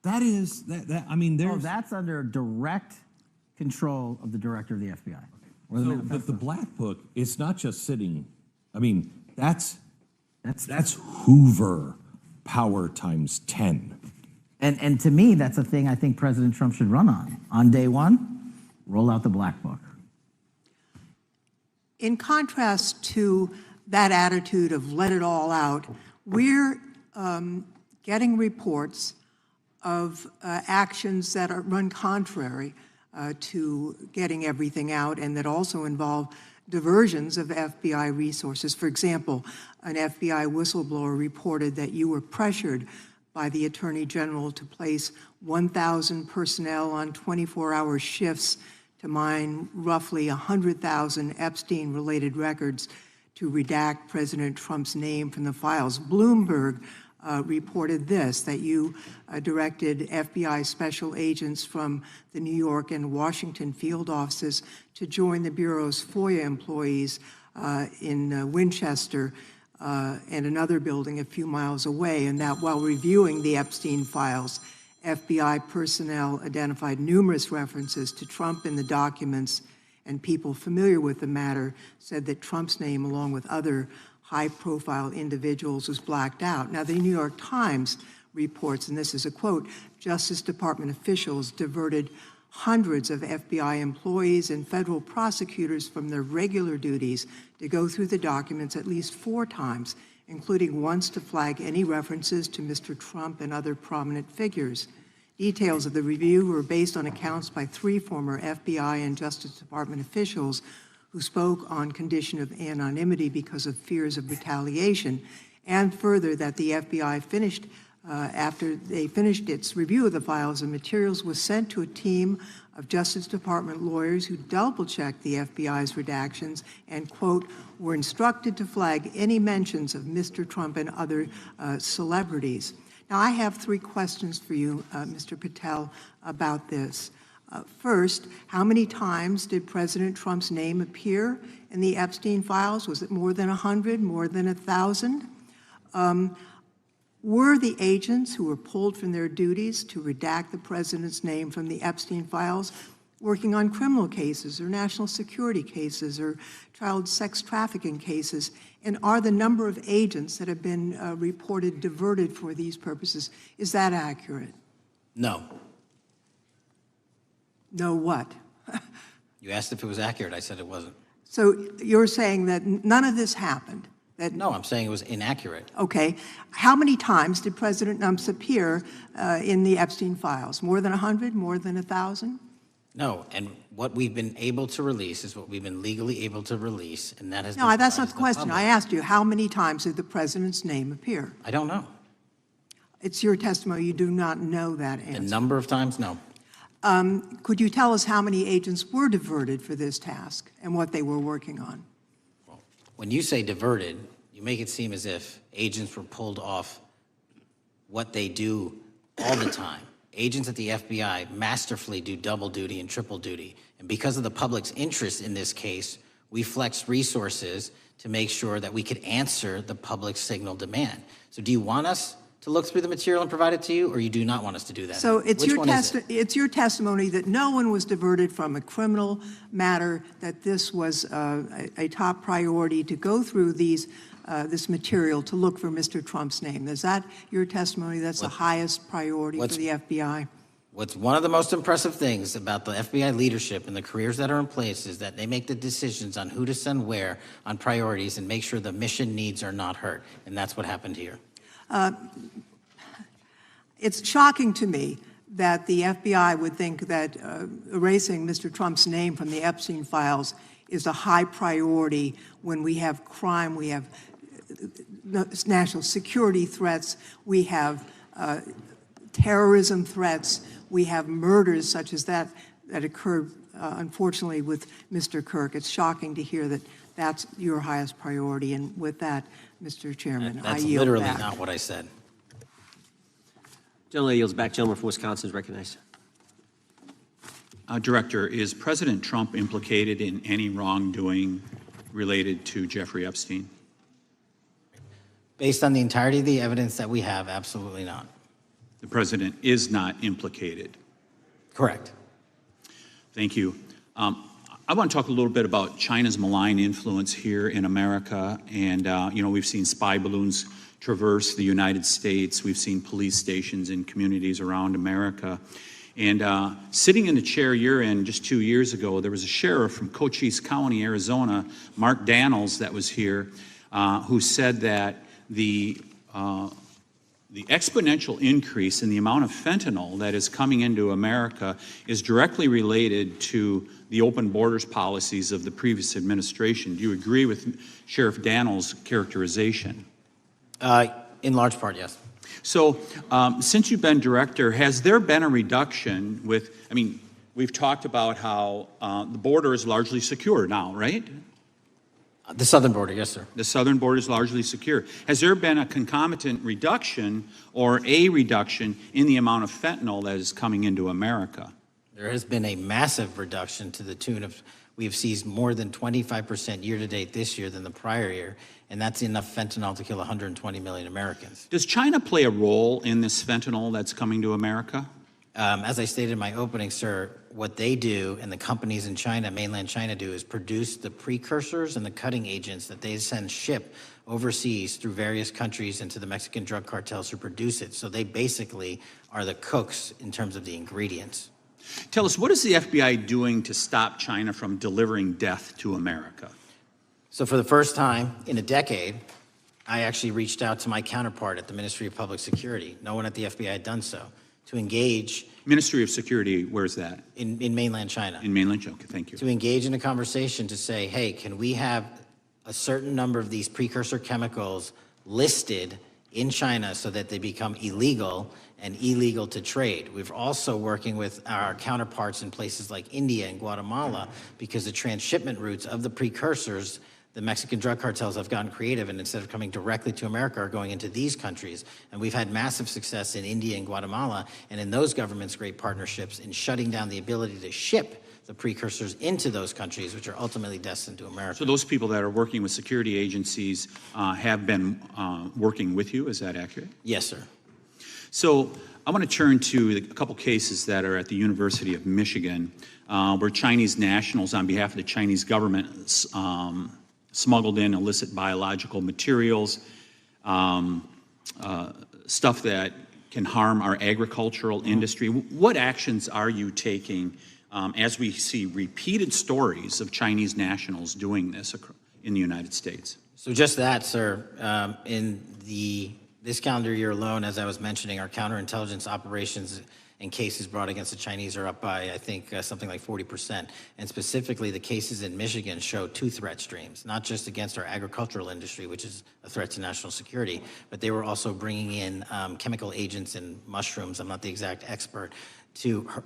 That is, I mean, there's... Oh, that's under direct control of the director of the FBI. But the Black Book, it's not just sitting, I mean, that's Hoover power times 10. And to me, that's a thing I think President Trump should run on. On day one, roll out the Black Book. In contrast to that attitude of let it all out, we're getting reports of actions that run contrary to getting everything out and that also involve diversions of FBI resources. For example, an FBI whistleblower reported that you were pressured by the Attorney General to place 1,000 personnel on 24-hour shifts to mine roughly 100,000 Epstein-related records to redact President Trump's name from the files. Bloomberg reported this, that you directed FBI special agents from the New York and Washington field offices to join the Bureau's FOIA employees in Winchester and another building a few miles away, and that while reviewing the Epstein files, FBI personnel identified numerous references to Trump in the documents, and people familiar with the matter said that Trump's name, along with other high-profile individuals, was blacked out. Now, the New York Times reports, and this is a quote, Justice Department officials diverted hundreds of FBI employees and federal prosecutors from their regular duties to go through the documents at least 4 times, including once to flag any references to Mr. Trump and other prominent figures. Details of the review were based on accounts by 3 former FBI and Justice Department officials who spoke on condition of anonymity because of fears of retaliation, and further that the FBI finished after they finished its review of the files and materials was sent to a team of Justice Department lawyers who double-checked the FBI's redactions and, quote, were instructed to flag any mentions of Mr. Trump and other celebrities. Now, I have 3 questions for you, Mr. Patel, about this. First, how many times did President Trump's name appear in the Epstein files? Was it more than 100, more than 1,000? Were the agents who were pulled from their duties to redact the president's name from the Epstein files working on criminal cases or national security cases or child sex trafficking cases? And are the number of agents that have been reported diverted for these purposes, is that accurate? No. No what? You asked if it was accurate. I said it wasn't. So you're saying that none of this happened? No, I'm saying it was inaccurate. Okay. How many times did President Trump appear in the Epstein files? More than 100? More than 1,000? No, and what we've been able to release is what we've been legally able to release, and that has No, that's not the question. I asked you, how many times did the president's name appear? I don't know. It's your testimony. You do not know that answer. The number of times? No. Could you tell us how many agents were diverted for this task and what they were working on? When you say diverted, you make it seem as if agents were pulled off what they do all the time. Agents at the FBI masterfully do double duty and triple duty. And because of the public's interest in this case, we flexed resources to make sure that we could answer the public signal demand. So do you want us to look through the material and provide it to you, or you do not want us to do that? So it's Which your testimony that no one was diverted from a criminal matter, that this was a top priority to go through these this material to look for Mr. Trump's name. Is that your testimony? That's the highest priority for the FBI? What's one of the most impressive things about the FBI leadership and the careers that are in place is that they make the decisions on who to send where on priorities and make sure the mission needs are not hurt. And that's what happened here. It's shocking to me that the FBI would think that erasing Mr. Trump's name from the Epstein files is a high priority when we have crime, we have national security threats, we have terrorism threats, we have murders such as that occurred, unfortunately, with Mr. Kirk. It's shocking to hear that that's your highest priority. And with that, Mr. Chairman, I yield back. That's literally not what I said. Gentleman yields back. Gentleman from Wisconsin is recognized. Director, is President Trump implicated in any wrongdoing related to Jeffrey Epstein? Based on the entirety of the evidence that we have, absolutely not. The president is not implicated? Correct. Thank you. I want to talk a little bit about China's malign influence here in America. And, we've seen spy balloons traverse the United States. We've seen police stations in communities around America. And sitting in the chair you're in just 2 years ago, there was a sheriff from Cochise County, Arizona, Mark Daniels, that was here, who said that the exponential increase in the amount of fentanyl that is coming into America is directly related to the open borders policies of the previous administration. Do you agree with Sheriff Daniels' characterization? In large part, yes. So since you've been director, has there been a reduction with, I mean, we've talked about how the border is largely secure now, right? The southern border, yes, sir. The southern border is largely secure. Has there been a concomitant reduction or a reduction in the amount of fentanyl that is coming into America? There has been a massive reduction to the tune of, we've seized more than 25% year-to-date this year than the prior year, and that's enough fentanyl to kill 120 million Americans. Does China play a role in this fentanyl that's coming to America? As I stated in my opening, sir, what they do and the companies in China, mainland China, do is produce the precursors and the cutting agents that they ship overseas through various countries into the Mexican drug cartels who produce it. So they basically are the cooks in terms of the ingredients. Tell us, what is the FBI doing to stop China from delivering death to America? So for the first time in a decade, I actually reached out to my counterpart at the Ministry of Public Security. No one at the FBI had done so. To engage. Ministry of Security, where's that? In mainland China. In mainland China, okay, thank you. To engage in a conversation to say, hey, can we have a certain number of these precursor chemicals listed in China so that they become illegal and illegal to trade. We're also working with our counterparts in places like India and Guatemala because the transshipment routes of the precursors, the Mexican drug cartels have gotten creative, and instead of coming directly to America are going into these countries. And we've had massive success in India and Guatemala, and in those governments, great partnerships in shutting down the ability to ship the precursors into those countries, which are ultimately destined to America. So those people that are working with security agencies have been working with you, is that accurate? Yes, sir. So I want to turn to a couple cases that are at the University of Michigan, where Chinese nationals, on behalf of the Chinese government, smuggled in illicit biological materials, stuff that can harm our agricultural industry. What actions are you taking as we see repeated stories of Chinese nationals doing this in the United States? So just that, sir. In this calendar year alone, as I was mentioning, our counterintelligence operations and cases brought against the Chinese are up by, I think, something like 40%. And specifically, the cases in Michigan show two threat streams, not just against our agricultural industry, which is a threat to national security, but they were also bringing in chemical agents and mushrooms, I'm not the exact expert,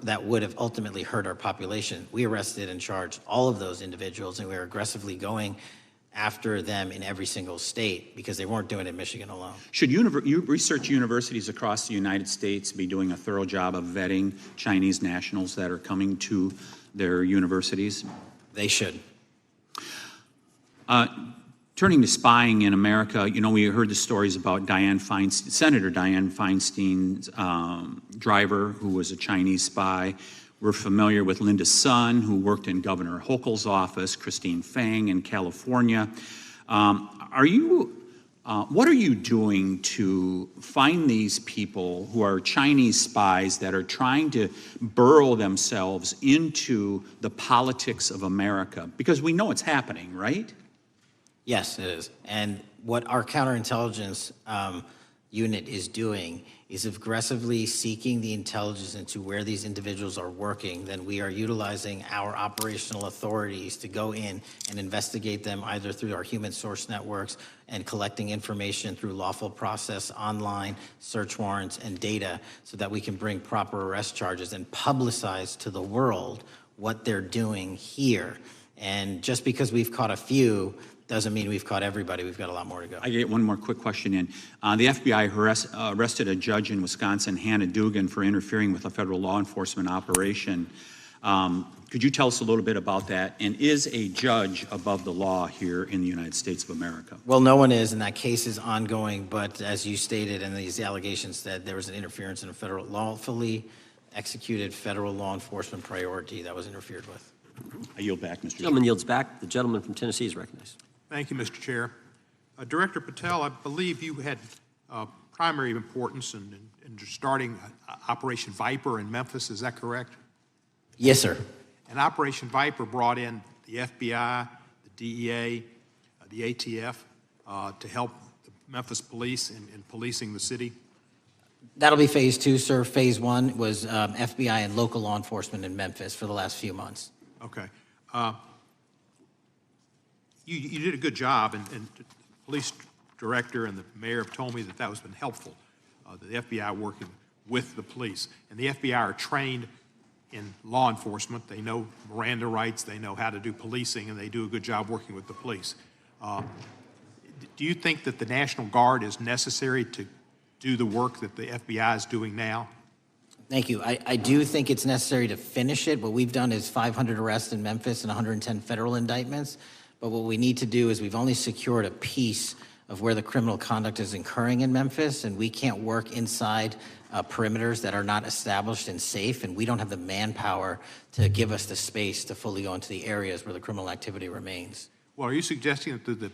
that would have ultimately hurt our population. We arrested and charged all of those individuals, and we are aggressively going after them in every single state because they weren't doing it in Michigan alone. Should research universities across the United States be doing a thorough job of vetting Chinese nationals that are coming to their universities? They should. Turning to spying in America, you know, we heard the stories about Senator Dianne Feinstein's driver, who was a Chinese spy. We're familiar with Linda Sun, who worked in Governor Hochul's office, Christine Fang in California. What are you doing to find these people who are Chinese spies that are trying to burrow themselves into the politics of America? Because we know it's happening, right? Yes, it is. And what our counterintelligence unit is doing is aggressively seeking the intelligence into where these individuals are working. Then we are utilizing our operational authorities to go in and investigate them either through our human source networks and collecting information through lawful process, online search warrants and data so that we can bring proper arrest charges and publicize to the world what they're doing here. And just because we've caught a few doesn't mean we've caught everybody. We've got a lot more to go. I get one more quick question in. The FBI arrested a judge in Wisconsin, Hannah Dugan, for interfering with a federal law enforcement operation. Could you tell us a little bit about that? And is a judge above the law here in the United States of America? Well, no one is, and that case is ongoing. But as you stated, and these allegations said, there was an interference in a lawfully executed federal law enforcement priority that was interfered with. I yield back, Mr. Gentleman yields back. The gentleman from Tennessee is recognized. Thank you, Mr. Chair. Director Patel, I believe you had primary importance in starting Operation Viper in Memphis. Is that correct? Yes, sir. And Operation Viper brought in the FBI, the DEA, the ATF to help the Memphis police in policing the city? That'll be phase two, sir. Phase one was FBI and local law enforcement in Memphis for the last few months. Okay. You did a good job, and the police director and the mayor have told me that has been helpful. the FBI working with the police. And the FBI are trained in law enforcement. They know Miranda rights, they know how to do policing, and they do a good job working with the police. Do you think that the National Guard is necessary to do the work that the FBI is doing now? Thank you. I do think it's necessary to finish it. What we've done is 500 arrests in Memphis and 110 federal indictments. But what we need to do is we've only secured a piece of where the criminal conduct is occurring in Memphis, and we can't work inside perimeters that are not established and safe, and we don't have the manpower to give us the space to fully go into the areas where the criminal activity remains. Well, are you suggesting that the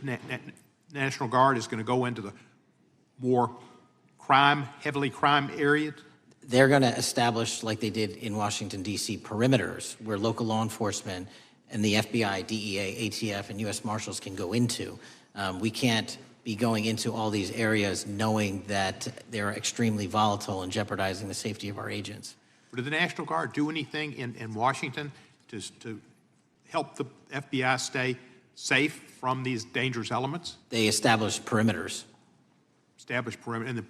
National Guard is going to go into the more heavily crime areas? They're going to establish, like they did in Washington, D.C., perimeters where local law enforcement and the FBI, DEA, ATF, and U.S. Marshals can go into. We can't be going into all these areas knowing that they're extremely volatile and jeopardizing the safety of our agents. But did the National Guard do anything in Washington to help the FBI stay safe from these dangerous elements? They established perimeters. Established perimeter, and